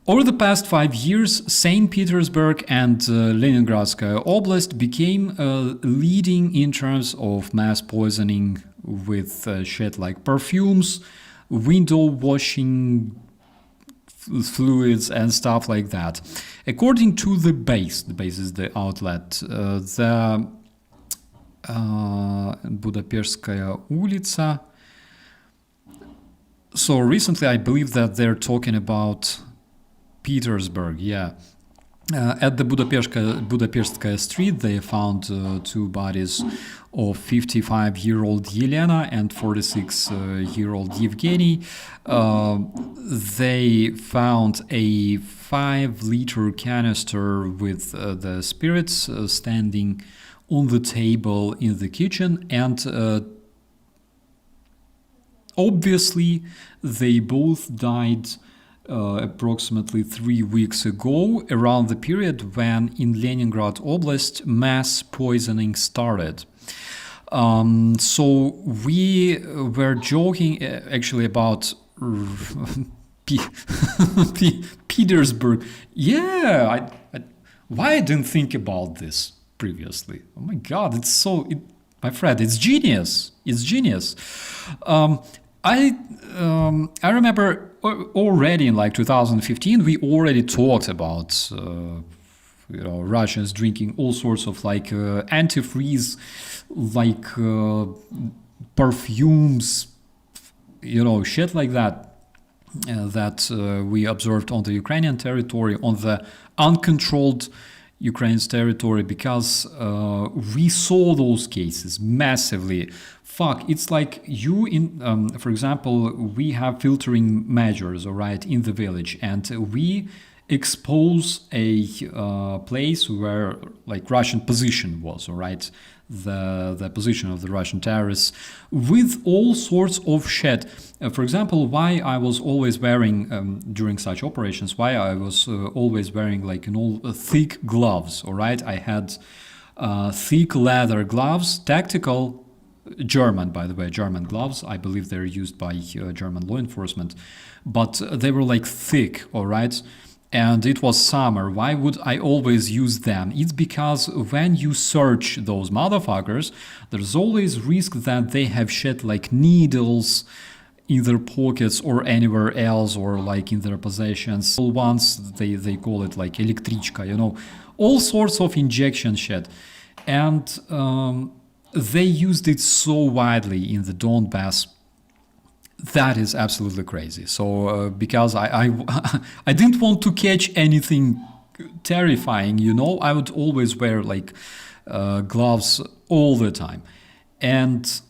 over the past 5 years, St. Petersburg and Leningradskaya Oblast became leading in terms of mass poisoning with shit like perfumes, window washing fluids and stuff like that. According to the base is the outlet, the Budapeshtskaya Ulica. So recently I believe that they're talking about Petersburg, yeah. At the Budapeshtskaya Street, they found two bodies of 55-year-old Yelena and 46-year-old Yevgeny. They found a 5-liter canister with the spirits standing on the table in the kitchen, and Obviously, they both died approximately 3 weeks ago, around the period when in Leningrad Oblast mass poisoning started. So we were joking actually about Petersburg. Yeah, why I didn't think about this previously? Oh my God, my friend, it's genius. It's genius. I remember already in like 2015 we already talked about Russians drinking all sorts of like antifreeze, like perfumes, shit like that. That we observed on the Ukrainian territory, on the uncontrolled Ukraine's territory, because we saw those cases massively. It's like for example, we have filtering measures, all right, in the village, and we expose a place where like Russian position was, all right, the position of the Russian terrorists, with all sorts of shit. For example, why I was always wearing during such operations, why I was always wearing like thick gloves, all right. I had thick leather gloves, tactical, German, by the way, German gloves. I believe they're used by German law enforcement, but they were like thick, all right. And it was summer. Why would I always use them? It's because when you search those motherfuckers, there's always risk that they have shit like needles in their pockets or anywhere else, or like in their possessions. Once they call it like elektrichka, all sorts of injection shit. And they used it so widely in the Donbass. That is absolutely crazy. So because I didn't want to catch anything terrifying, I would always wear like gloves all the time. And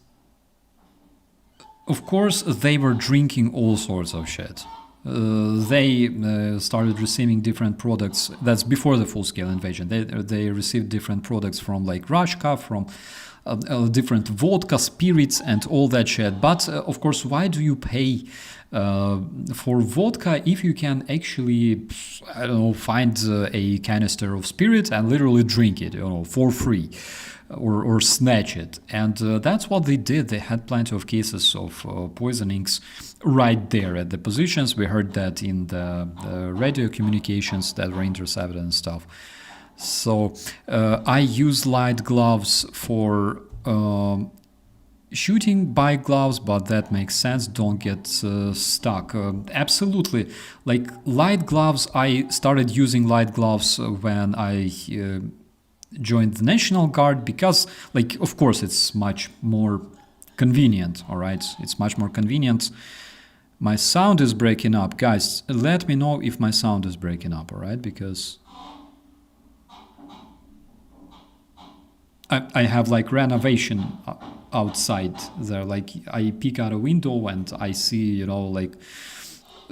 of course, they were drinking all sorts of shit. They started receiving different products. That's before the full-scale invasion. They received different products from like Rushka, from different vodka, spirits, and all that shit. But of course, why do you pay for vodka if you can actually, find a canister of spirit and literally drink it, for free, or snatch it? And that's what they did. They had plenty of cases of poisonings right there at the positions. We heard that in the radio communications that were intercepted and stuff. So I use light gloves for shooting, bike gloves, but that makes sense. Don't get stuck. Absolutely. Like light gloves, I started using light gloves when I joined the National Guard because, like, of course, it's much more convenient, all right? It's much more convenient. My sound is breaking up. Guys, let me know if my sound is breaking up, all right? Because I have like renovation outside there. Like I peek out a window and I see, like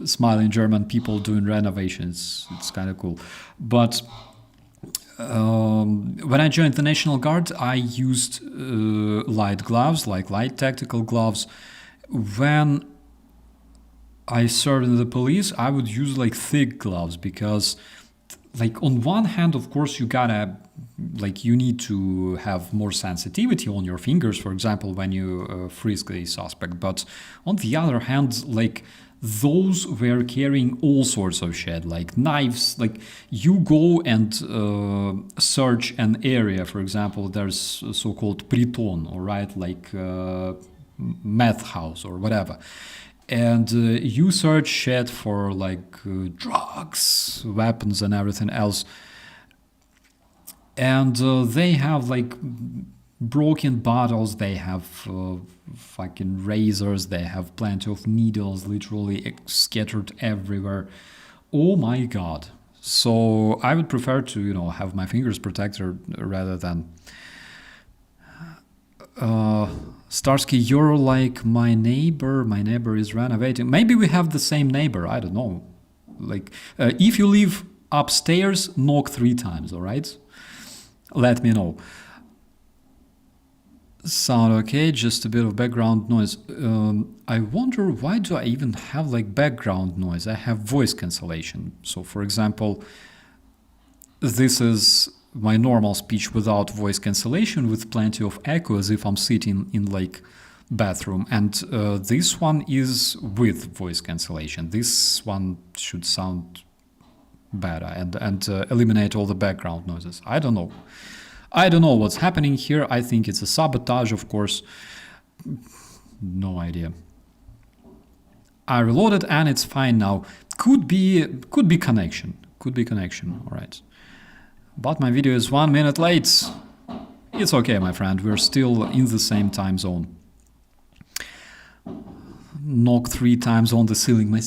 smiling German people doing renovations. It's kind of cool. But when I joined the National Guard, I used light gloves, like light tactical gloves. When I served in the police, I would use like thick gloves because, like, on one hand, of course, you need to have more sensitivity on your fingers, for example, when you frisk a suspect. But on the other hand, like, those were carrying all sorts of shit, like knives. Like, you go and search an area, for example, there's so-called priton, all right, like meth house or whatever. And you search shit for like drugs, weapons, and everything else. And they have like broken bottles, they have fucking razors, they have plenty of needles literally scattered everywhere. Oh my God. So I would prefer to, have my fingers protected rather than... Starsky, you're like my neighbor. My neighbor is renovating. Maybe we have the same neighbor. I don't know. Like, if you live upstairs, knock 3 times, all right? Let me know. Sound okay, just a bit of background noise. I wonder why do I even have like background noise? I have voice cancellation. So for example, this is my normal speech without voice cancellation with plenty of echo as if I'm sitting in like bathroom, and this one is with voice cancellation. This one should sound better and eliminate all the background noises. I don't know what's happening here. I think it's a sabotage, of course. No idea. I reloaded and it's fine now. Could be connection. Could be connection. All right. But my video is 1 minute late. It's okay, my friend. We're still in the same time zone. Knock 3 times on the ceiling. My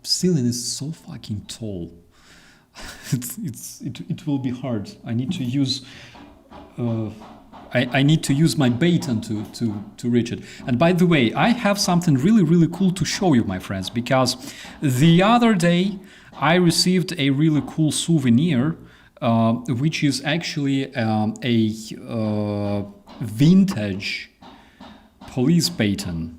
ceiling is so fucking tall. It will be hard. I need to use I need to use my baton to reach it. And by the way, I have something really cool to show you, my friends, because the other day I received a really cool souvenir, which is actually a vintage police baton.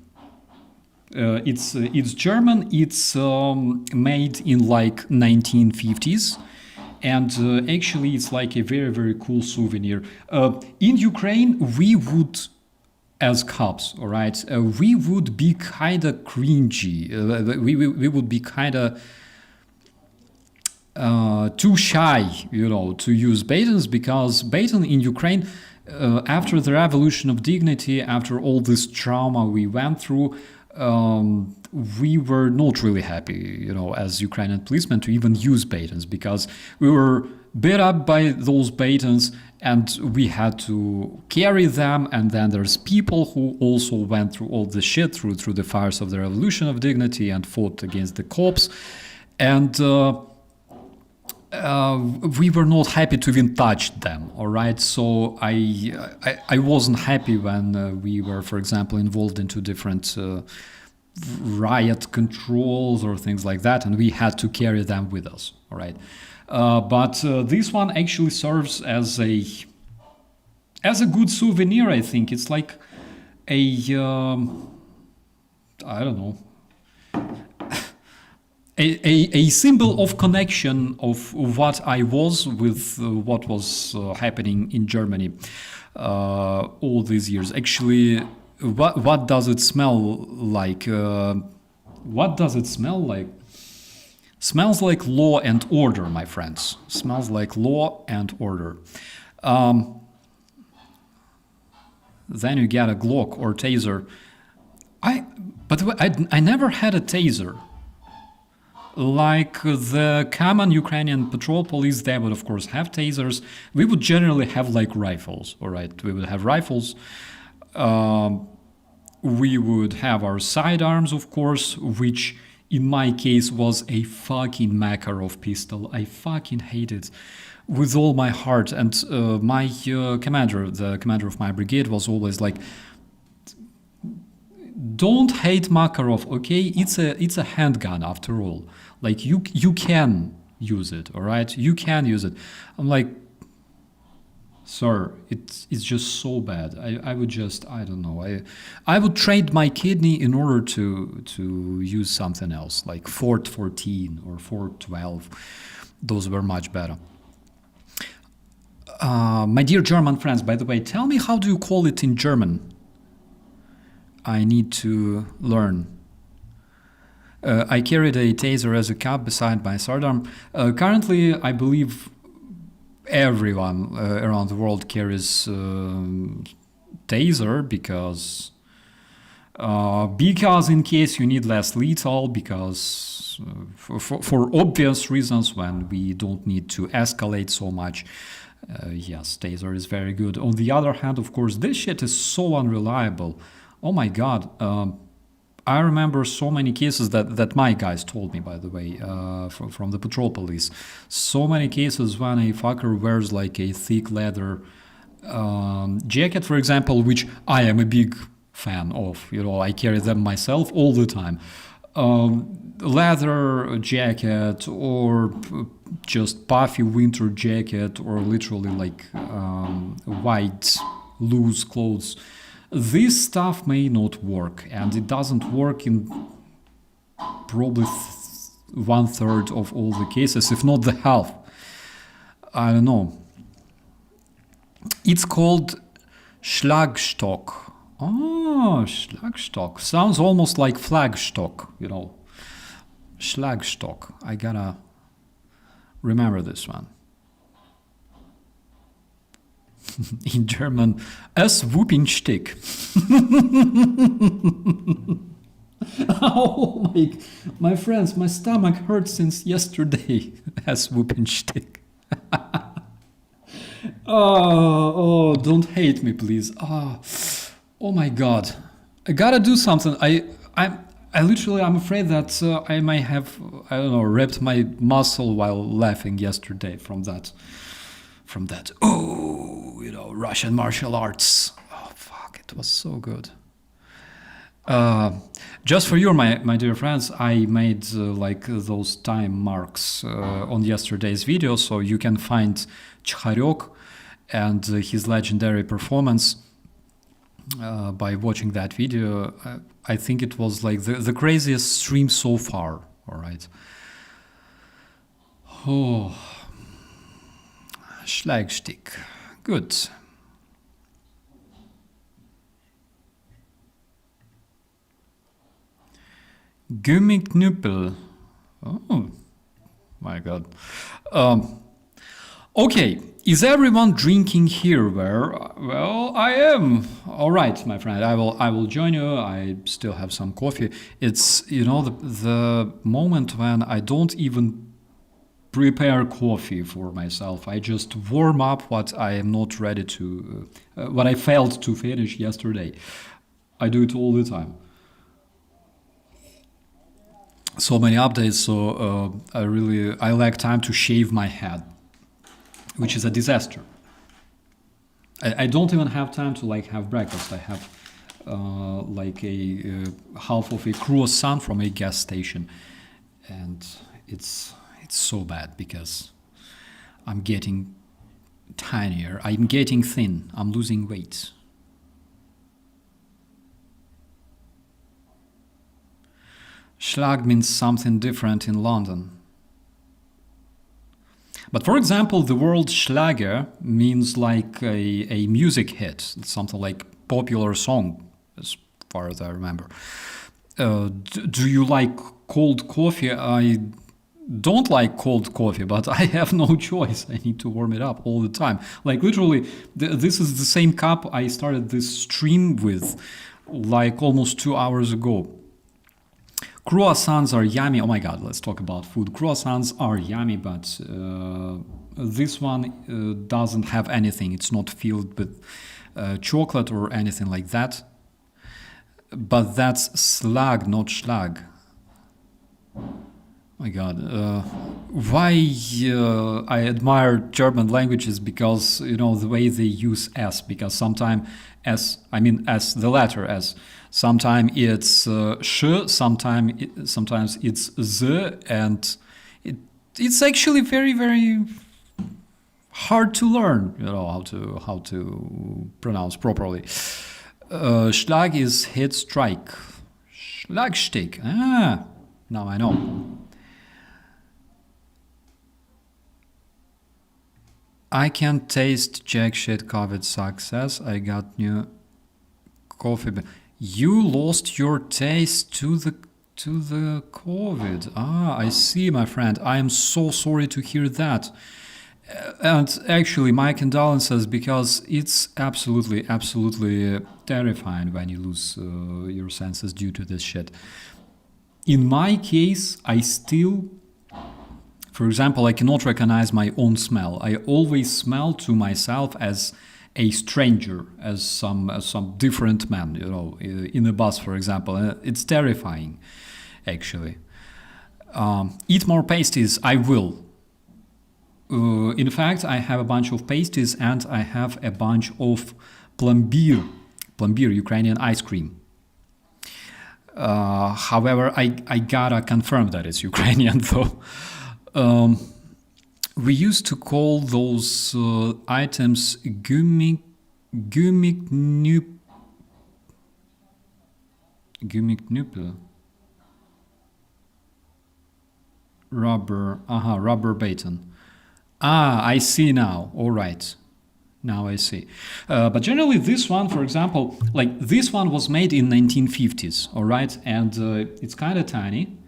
It's German. It's made in like 1950s. And actually, it's like a very cool souvenir. In Ukraine, we would, as cops, all right, we would be kind of cringy. We would be kind of too shy, to use batons, because baton in Ukraine, after the revolution of dignity, after all this trauma we went through, we were not really happy, as Ukrainian policemen to even use batons, because we were beat up by those batons and we had to carry them. And then there's people who also went through all the shit through the fires of the revolution of dignity and fought against the cops. And we were not happy to even touch them, all right? So I wasn't happy when we were, for example, involved into different riot controls or things like that, and we had to carry them with us, all right? But this one actually serves as a good souvenir, I think. It's like I don't know, a symbol of connection of what I was with what was happening in Germany all these years. Actually, what does it smell like? What does it smell like? Smells like law and order, my friends. Smells like law and order. Then you get a Glock or taser. I never had a taser. Like the common Ukrainian patrol police, they would of course have tasers. We would generally have like rifles, all right? We would have rifles. We would have our sidearms, of course, which in my case was a fucking Makarov pistol. I fucking hate it with all my heart. And my commander, the commander of my brigade, was always like, don't hate Makarov, okay? It's a handgun after all. Like you can use it, all right? You can use it. I'm like, sir, it's just so bad. I would just, I don't know. I would trade my kidney in order to use something else, like Fort 14 or Fort 12. Those were much better. My dear German friends, by the way, tell me, how do you call it in German? I need to learn. I carried a taser as a cap beside my sidearm. Currently, I believe everyone around the world carries taser because in case you need less lethal, because for obvious reasons, when we don't need to escalate so much. Yes, taser is very good. On the other hand, of course, this shit is so unreliable. Oh my god. I remember so many cases that my guys told me, by the way, from the patrol police. So many cases when a fucker wears like a thick leather jacket, for example, which I am a big fan of. I carry them myself all the time. Leather jacket or just puffy winter jacket or literally like white loose clothes. this stuff may not work, and it doesn't work in probably 1/3 of all the cases, if not the half. I don't know. It's called Schlagstock. Oh, Schlagstock. Sounds almost like flagstock, you know. Schlagstock. I gotta remember this one. In German, es Wuppenstick. Oh my friends, my stomach hurts since yesterday. Es Wuppenstick. Oh, don't hate me, please. Oh my God, I gotta do something. I'm afraid that I may have, I don't know, ripped my muscle while laughing yesterday from that. Oh, you know, Russian martial arts. Oh fuck, it was so good. Just for you, my dear friends, I made like those time marks on yesterday's video, so you can find Chkharek and his legendary performance by watching that video. I think it was like the craziest stream so far. All right. Oh, Schlagstick. Good. Gummiknüppel. Oh my God. Okay, is everyone drinking here? Well, I am. All right, my friend. I will join you. I still have some coffee. It's, you know, the moment when I don't even prepare coffee for myself. I just warm up what I am not ready to, what I failed to finish yesterday. I do it all the time. So many updates, so I lack time to shave my head, which is a disaster. I don't even have time to like have breakfast. I have like a half of a croissant from a gas station, and it's so bad because I'm getting tinier. I'm getting thin. I'm losing weight. Schlag means something different in London. But for example, the word Schlager means like a music hit, something like popular song, as far as I remember. Do you like cold coffee? I don't like cold coffee, but I have no choice. I need to warm it up all the time. Like literally, this is the same cup I started this stream with like almost 2 hours ago. Croissants are yummy. Oh my God, let's talk about food. Croissants are yummy, but this one doesn't have anything. It's not filled with chocolate or anything like that. But that's slag, not schlag. My God, why I admire German languages, because you know the way they use s, because sometimes s, I mean s, the letter s, sometimes it's sh, sometimes it's z, and it's actually very, very hard to learn, you know, how to pronounce properly. Schlag is hit, strike. Schlagstick. Ah, now I know. I can taste jack shit COVID success. I got new coffee. You lost your taste to the COVID. Ah, I see, my friend. I am so sorry to hear that. And actually, my condolences, because it's absolutely terrifying when you lose your senses due to this shit. In my case, I still, for example, I cannot recognize my own smell. I always smell to myself as a stranger, as some different man, you know, in a bus, for example. It's terrifying, actually. Eat more pasties, I will. In fact, I have a bunch of pasties and I have a bunch of plombyr, Ukrainian ice cream. However, I gotta confirm that it's Ukrainian though. We used to call those items gummiknüppel. Gummiknüppel. Rubber baton. I see now. All right. Now I see. But generally this one, for example, like this one was made in 1950s, all right? And it's kind of tiny.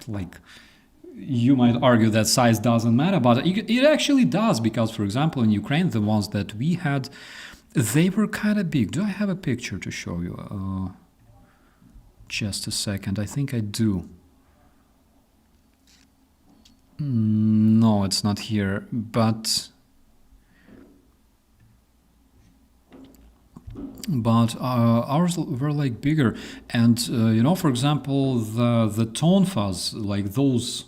Like you might argue that size doesn't matter, but it actually does, because, for example, in Ukraine, the ones that we had, they were kind of big. Do I have a picture to show you? Just a second. I think I do. No, it's not here, but ours were like bigger. And you know, for example, the tonfas, like those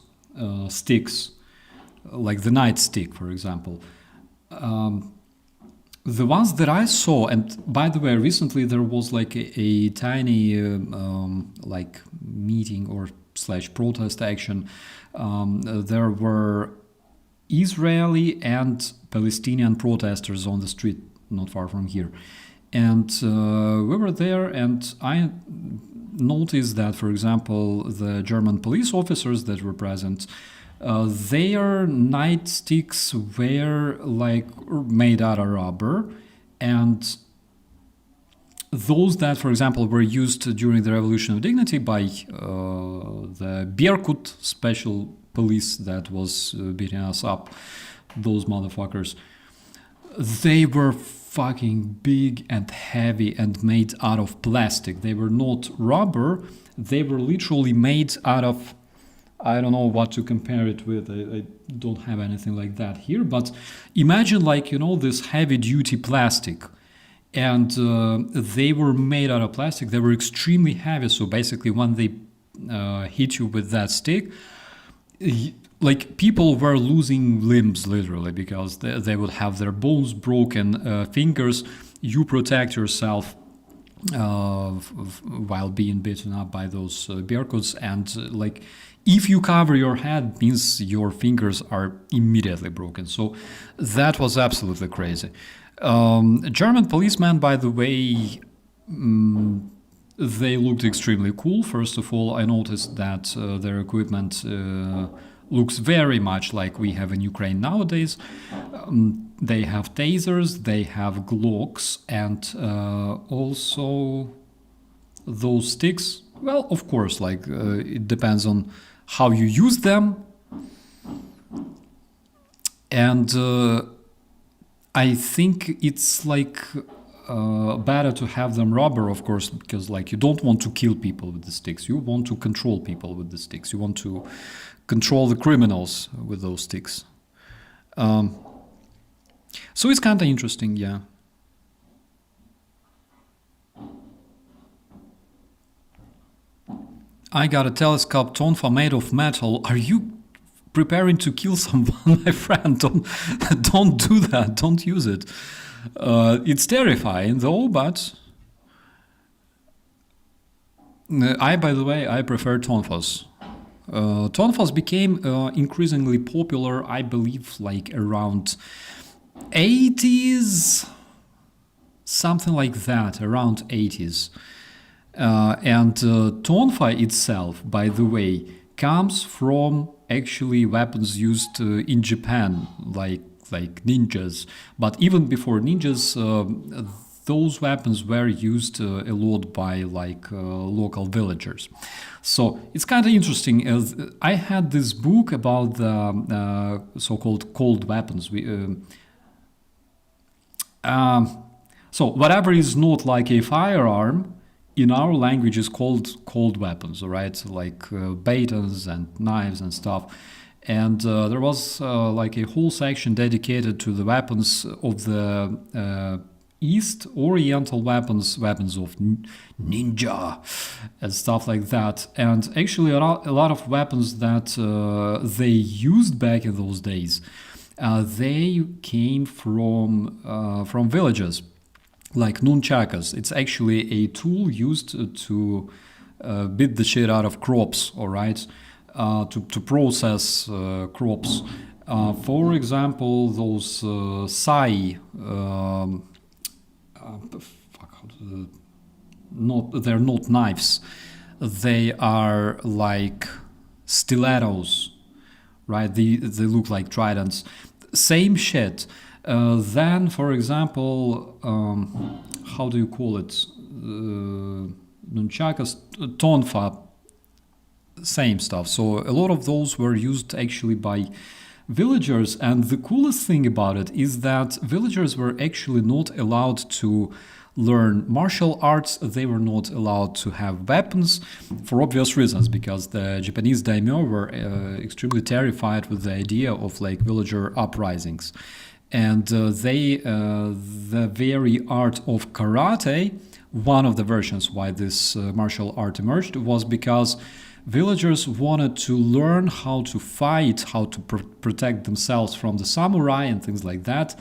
sticks, like the nightstick, for example, the ones that I saw, and by the way, recently there was like a tiny like meeting or / protest action. There were Israeli and Palestinian protesters on the street not far from here. And we were there, and I noticed that, for example, the German police officers that were present, their nightsticks were like made out of rubber, and those that, for example, were used during the Revolution of Dignity by the Berkut special police that was beating us up, those motherfuckers, they were fucking big and heavy and made out of plastic. They were not rubber, they were literally made out of, I don't know what to compare it with. I don't have anything like that here, but imagine, like, you know, this heavy duty plastic. And they were made out of plastic. They were extremely heavy. So basically, when they hit you with that stick, like, people were losing limbs literally, because they would have their bones broken, fingers. You protect yourself while being beaten up by those Berkuts, and like, if you cover your head, means your fingers are immediately broken. So that was absolutely crazy. German policemen, by the way, they looked extremely cool. First of all, I noticed that their equipment looks very much like we have in Ukraine nowadays. They have tasers, they have Glocks, and also those sticks. Well, of course, like it depends on how you use them. And I think it's like better to have them rubber, of course, because like you don't want to kill people with the sticks. You want to control people with the sticks. You want to control the criminals with those sticks. So it's kind of interesting, yeah. I got a telescope tonfa made of metal. Are you preparing to kill someone, my friend? Don't do that. Don't use it. It's terrifying, though. But by the way, I prefer tonfas. Tonfas became increasingly popular, I believe, like around 80s, something like that, around 80s. And tonfa itself, by the way, comes from actually weapons used in Japan, like ninjas. But even before ninjas, those weapons were used a lot by like local villagers. So it's kind of interesting. I had this book about the so-called cold weapons. So whatever is not like a firearm, in our language is called cold weapons, all right? Like batons and knives and stuff. And there was like a whole section dedicated to the weapons of the East, Oriental weapons of ninja and stuff like that. And actually a lot of weapons that they used back in those days, they came from villages. Like nunchakas. It's actually a tool used to beat the shit out of crops, all right? To process crops. For example, those sai, they're not knives. They are like stilettos, right? They look like tridents. Same shit. Then, for example, how do you call it? Nunchakas, tonfa, same stuff. So a lot of those were used actually by villagers, and the coolest thing about it is that villagers were actually not allowed to learn martial arts. They were not allowed to have weapons for obvious reasons, because the Japanese daimyo were extremely terrified with the idea of like villager uprisings. And the very art of karate, one of the versions why this martial art emerged was because villagers wanted to learn how to fight, how to protect themselves from the samurai and things like that.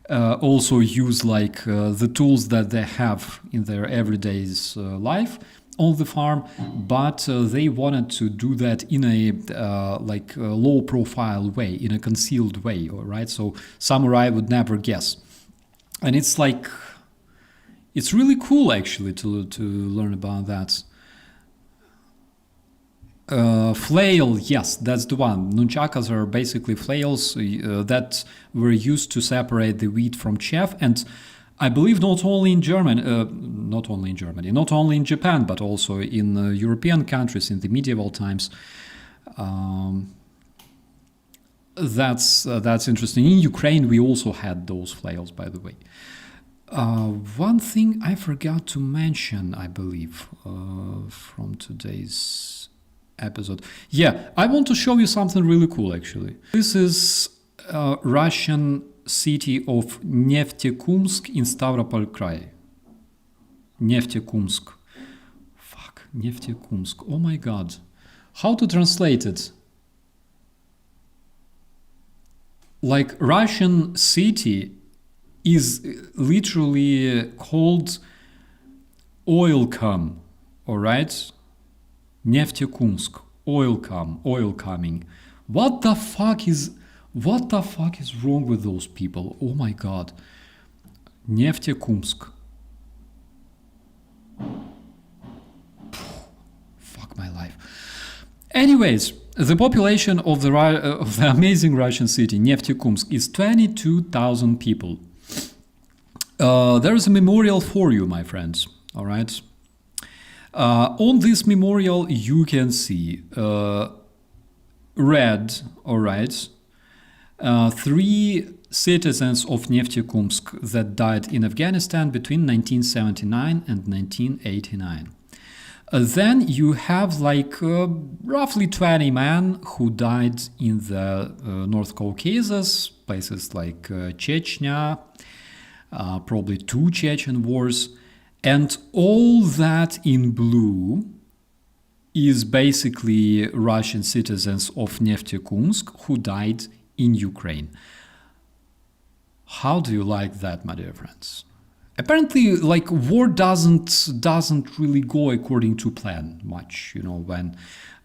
Also use like the tools that they have in their everyday life on the farm, but they wanted to do that in a low profile way, in a concealed way, right? So samurai would never guess. And it's like, it's really cool actually to learn about that. Flail, yes, that's the one. Nunchakas are basically flails that were used to separate the wheat from chaff, and I believe not only in Germany, not only in Japan, but also in European countries in the medieval times. That's interesting. In Ukraine, we also had those flails, by the way. One thing I forgot to mention, I believe, from today's episode. Yeah, I want to show you something really cool, actually. This is Russian city of Neftekumsk in Stavropol Krai. Neftekumsk. Fuck, Neftekumsk. Oh my god. How to translate it? Like, Russian city is literally called oil-com, alright? Neftekumsk, oil coming. What the fuck is wrong with those people? Oh my god. Neftekumsk. Fuck my life. Anyways, the population of the amazing Russian city Neftekumsk is 22,000 people. There is a memorial for you, my friends. All right. On this memorial, you can see red, all right, 3 citizens of Neftekumsk that died in Afghanistan between 1979 and 1989. Then you have like roughly 20 men who died in the North Caucasus, places like Chechnya, probably 2 Chechen wars. And all that in blue is basically Russian citizens of Neftekumsk who died in Ukraine. How do you like that, my dear friends? Apparently, like, war doesn't really go according to plan much, you know, when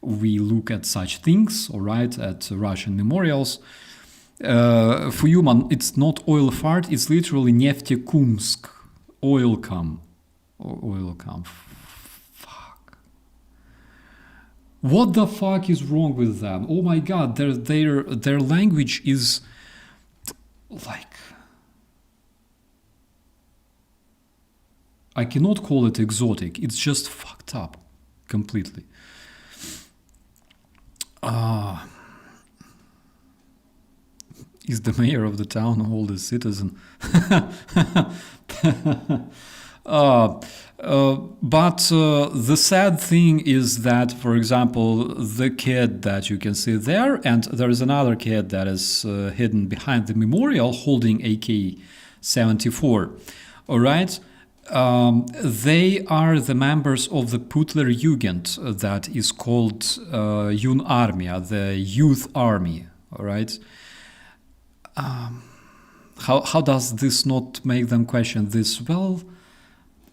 we look at such things, all right, at Russian memorials. For you, man, it's not oil fart, it's literally Neftekumsk, oil-com. Fuck. What the fuck is wrong with them? Oh my god, their language is like, I cannot call it exotic. It's just fucked up completely. Is the mayor of the town an oldest citizen? But the sad thing is that, for example, the kid that you can see there, and there is another kid that is hidden behind the memorial holding AK-74. All right? They are the members of the Putler Jugend that is called Junarmia, the youth army. All right? How does this not make them question this? Well,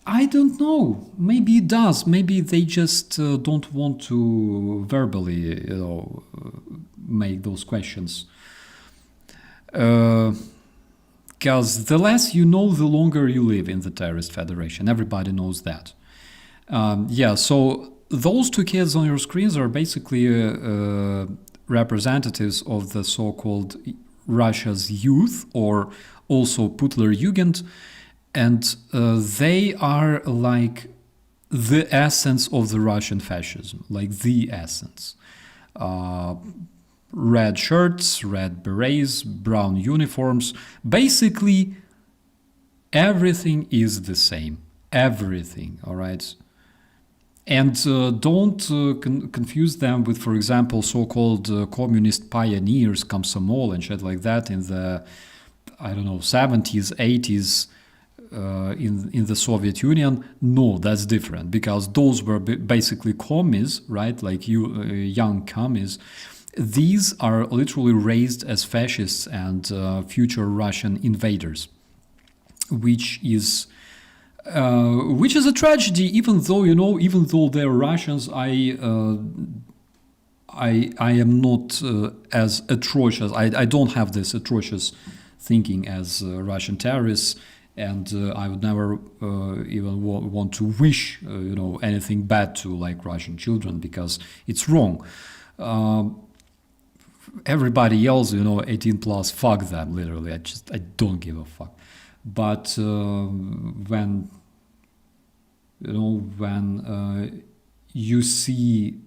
I don't know. Maybe it does. Maybe they just don't want to verbally, you know, make those questions. Because the less you know, the longer you live in the terrorist federation. Everybody knows that. So those two kids on your screens are basically representatives of the so-called Russia's youth, or also Putler Jugend, and they are like the essence of the Russian fascism, like the essence. Red shirts, red berets, brown uniforms. Basically, everything is the same. Everything, all right? And don't confuse them with, for example, so-called communist pioneers, Komsomol and shit like that in the, 70s, 80s, in the Soviet Union. No, that's different, because those were basically commies, right? Like young commies. These are literally raised as fascists and future Russian invaders, which is a tragedy. Even though they're Russians, I am not as atrocious. I don't have this atrocious thinking as Russian terrorists. And I would never even want to wish, anything bad to like Russian children, because it's wrong. Everybody else, 18 plus, fuck them, literally. I don't give a fuck. But when you see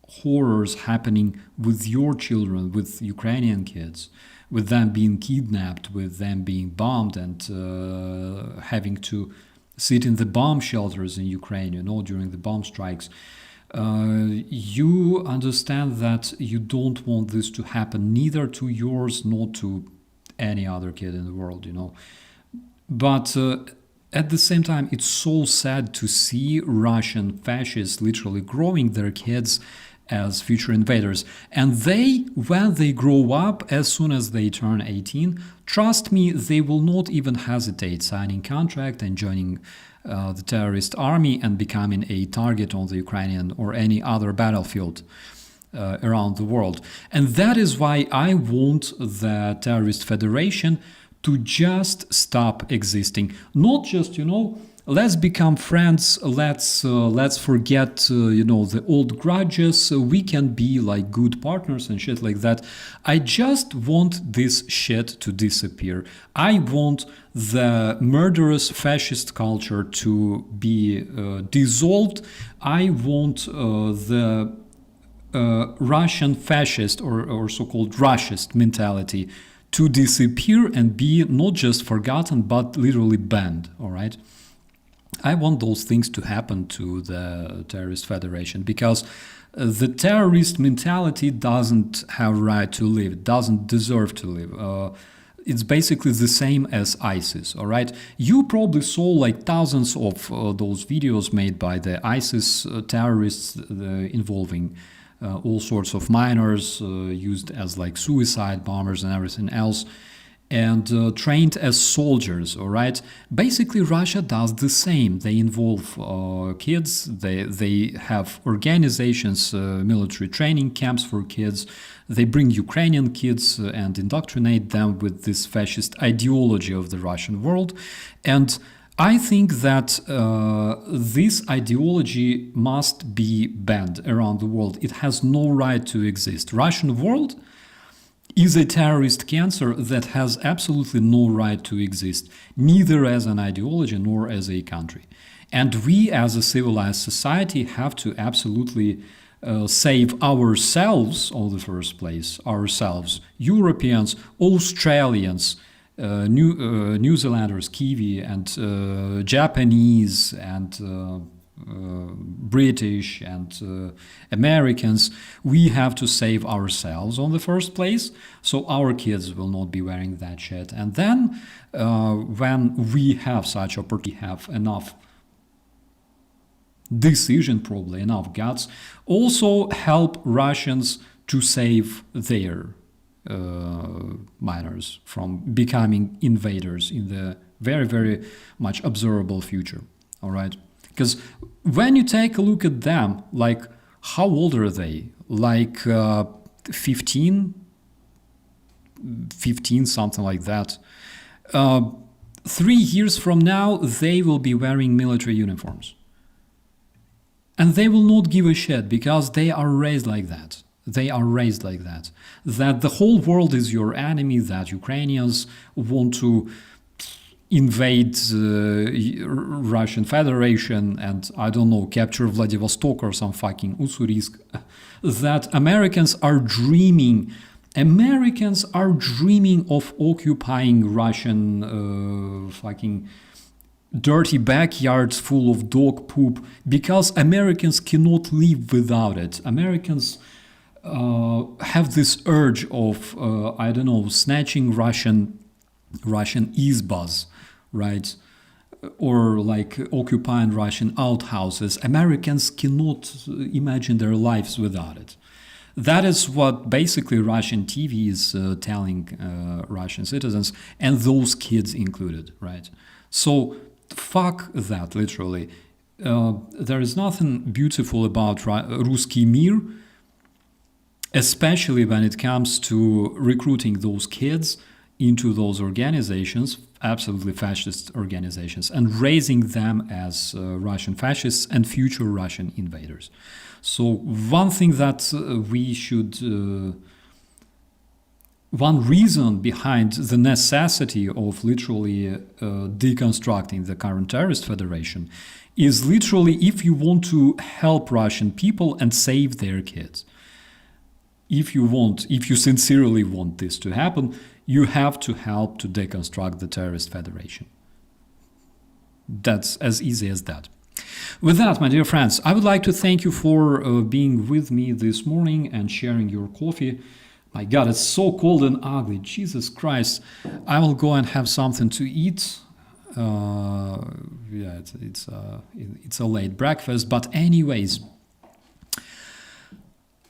horrors happening with your children, with Ukrainian kids, with them being kidnapped, with them being bombed, and having to sit in the bomb shelters in Ukraine, during the bomb strikes, you understand that you don't want this to happen neither to yours nor to any other kid in the world, But at the same time, it's so sad to see Russian fascists literally growing their kids as future invaders. And they, when they grow up, as soon as they turn 18, trust me, they will not even hesitate signing contract and joining the terrorist army and becoming a target on the Ukrainian or any other battlefield around the world. And that is why I want the terrorist federation to just stop existing. Not just, let's become friends, let's forget, the old grudges, we can be like good partners and shit like that. I just want this shit to disappear. I want the murderous fascist culture to be dissolved. I want the Russian fascist or so-called Russist mentality to disappear and be not just forgotten, but literally banned, all right? I want those things to happen to the terrorist federation, because the terrorist mentality doesn't have a right to live, it doesn't deserve to live. It's basically the same as ISIS, all right? You probably saw like thousands of those videos made by the ISIS terrorists involving all sorts of minors used as like suicide bombers and everything else, and trained as soldiers, all right? Basically, Russia does the same. They involve kids, they have organizations, military training camps for kids, they bring Ukrainian kids and indoctrinate them with this fascist ideology of the Russian world. And I think that this ideology must be banned around the world. It has no right to exist. Russian world is a terrorist cancer that has absolutely no right to exist, neither as an ideology nor as a country. And we as a civilized society have to absolutely save ourselves in the first place, ourselves, Europeans, Australians, New Zealanders, Kiwi, and Japanese, and British, and Americans. We have to save ourselves in the first place, so our kids will not be wearing that shit. And then, when we have such opportunity, have enough decision, probably enough guts, also help Russians to save their minors from becoming invaders in the very, very much observable future. All right, because when you take a look at them, like, how old are they? Like 15, something like that. 3 years from now, they will be wearing military uniforms. And they will not give a shit because they are raised like that. They are raised like that. That the whole world is your enemy, that Ukrainians want to invade Russian Federation and, I don't know, capture Vladivostok or some fucking Ussurisk. That Americans are dreaming of occupying Russian fucking dirty backyards full of dog poop because Americans cannot live without it. Americans have this urge of, I don't know, snatching Russian izbas, right? Or like occupying Russian outhouses. Americans cannot imagine their lives without it. That is what basically Russian TV is telling Russian citizens, and those kids included, right? So fuck that, literally. There is nothing beautiful about Ruski Mir, especially when it comes to recruiting those kids into those organizations, absolutely fascist organizations, and raising them as Russian fascists and future Russian invaders. So one thing that we should, one reason behind the necessity of literally deconstructing the current terrorist federation is literally if you want to help Russian people and save their kids. If you sincerely want this to happen, you have to help to deconstruct the terrorist federation. That's as easy as that. With that, my dear friends, I would like to thank you for being with me this morning and sharing your coffee. My God, it's so cold and ugly. Jesus Christ. I will go and have something to eat. It's a late breakfast. But anyways,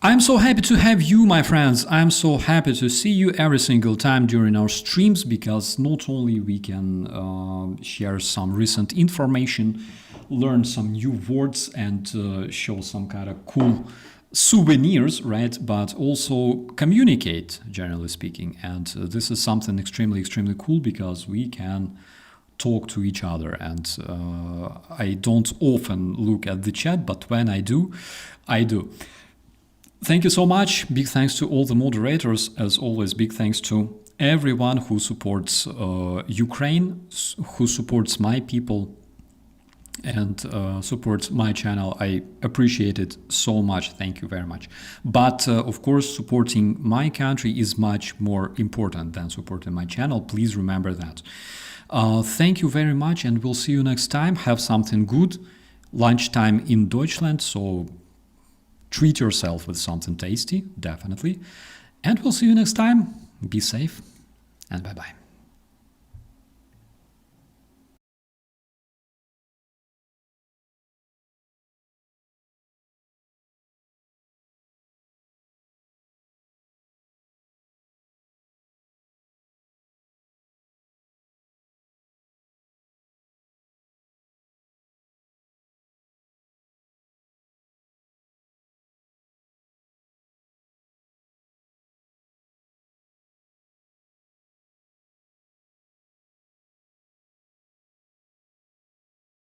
I'm so happy to have you, my friends. I'm so happy to see you every single time during our streams, because not only we can share some recent information, learn some new words, and show some kind of cool souvenirs, right? But also communicate, generally speaking. And this is something extremely, extremely cool, because we can talk to each other. And I don't often look at the chat, but when I do, I do. Thank you so much. Big thanks to all the moderators. As always, big thanks to everyone who supports Ukraine, who supports my people, and supports my channel. I appreciate it so much. Thank you very much. But of course, supporting my country is much more important than supporting my channel. Please remember that. Thank you very much, and we'll see you next time. Have something good. Lunchtime in Deutschland, so treat yourself with something tasty, definitely. And we'll see you next time. Be safe, and bye-bye.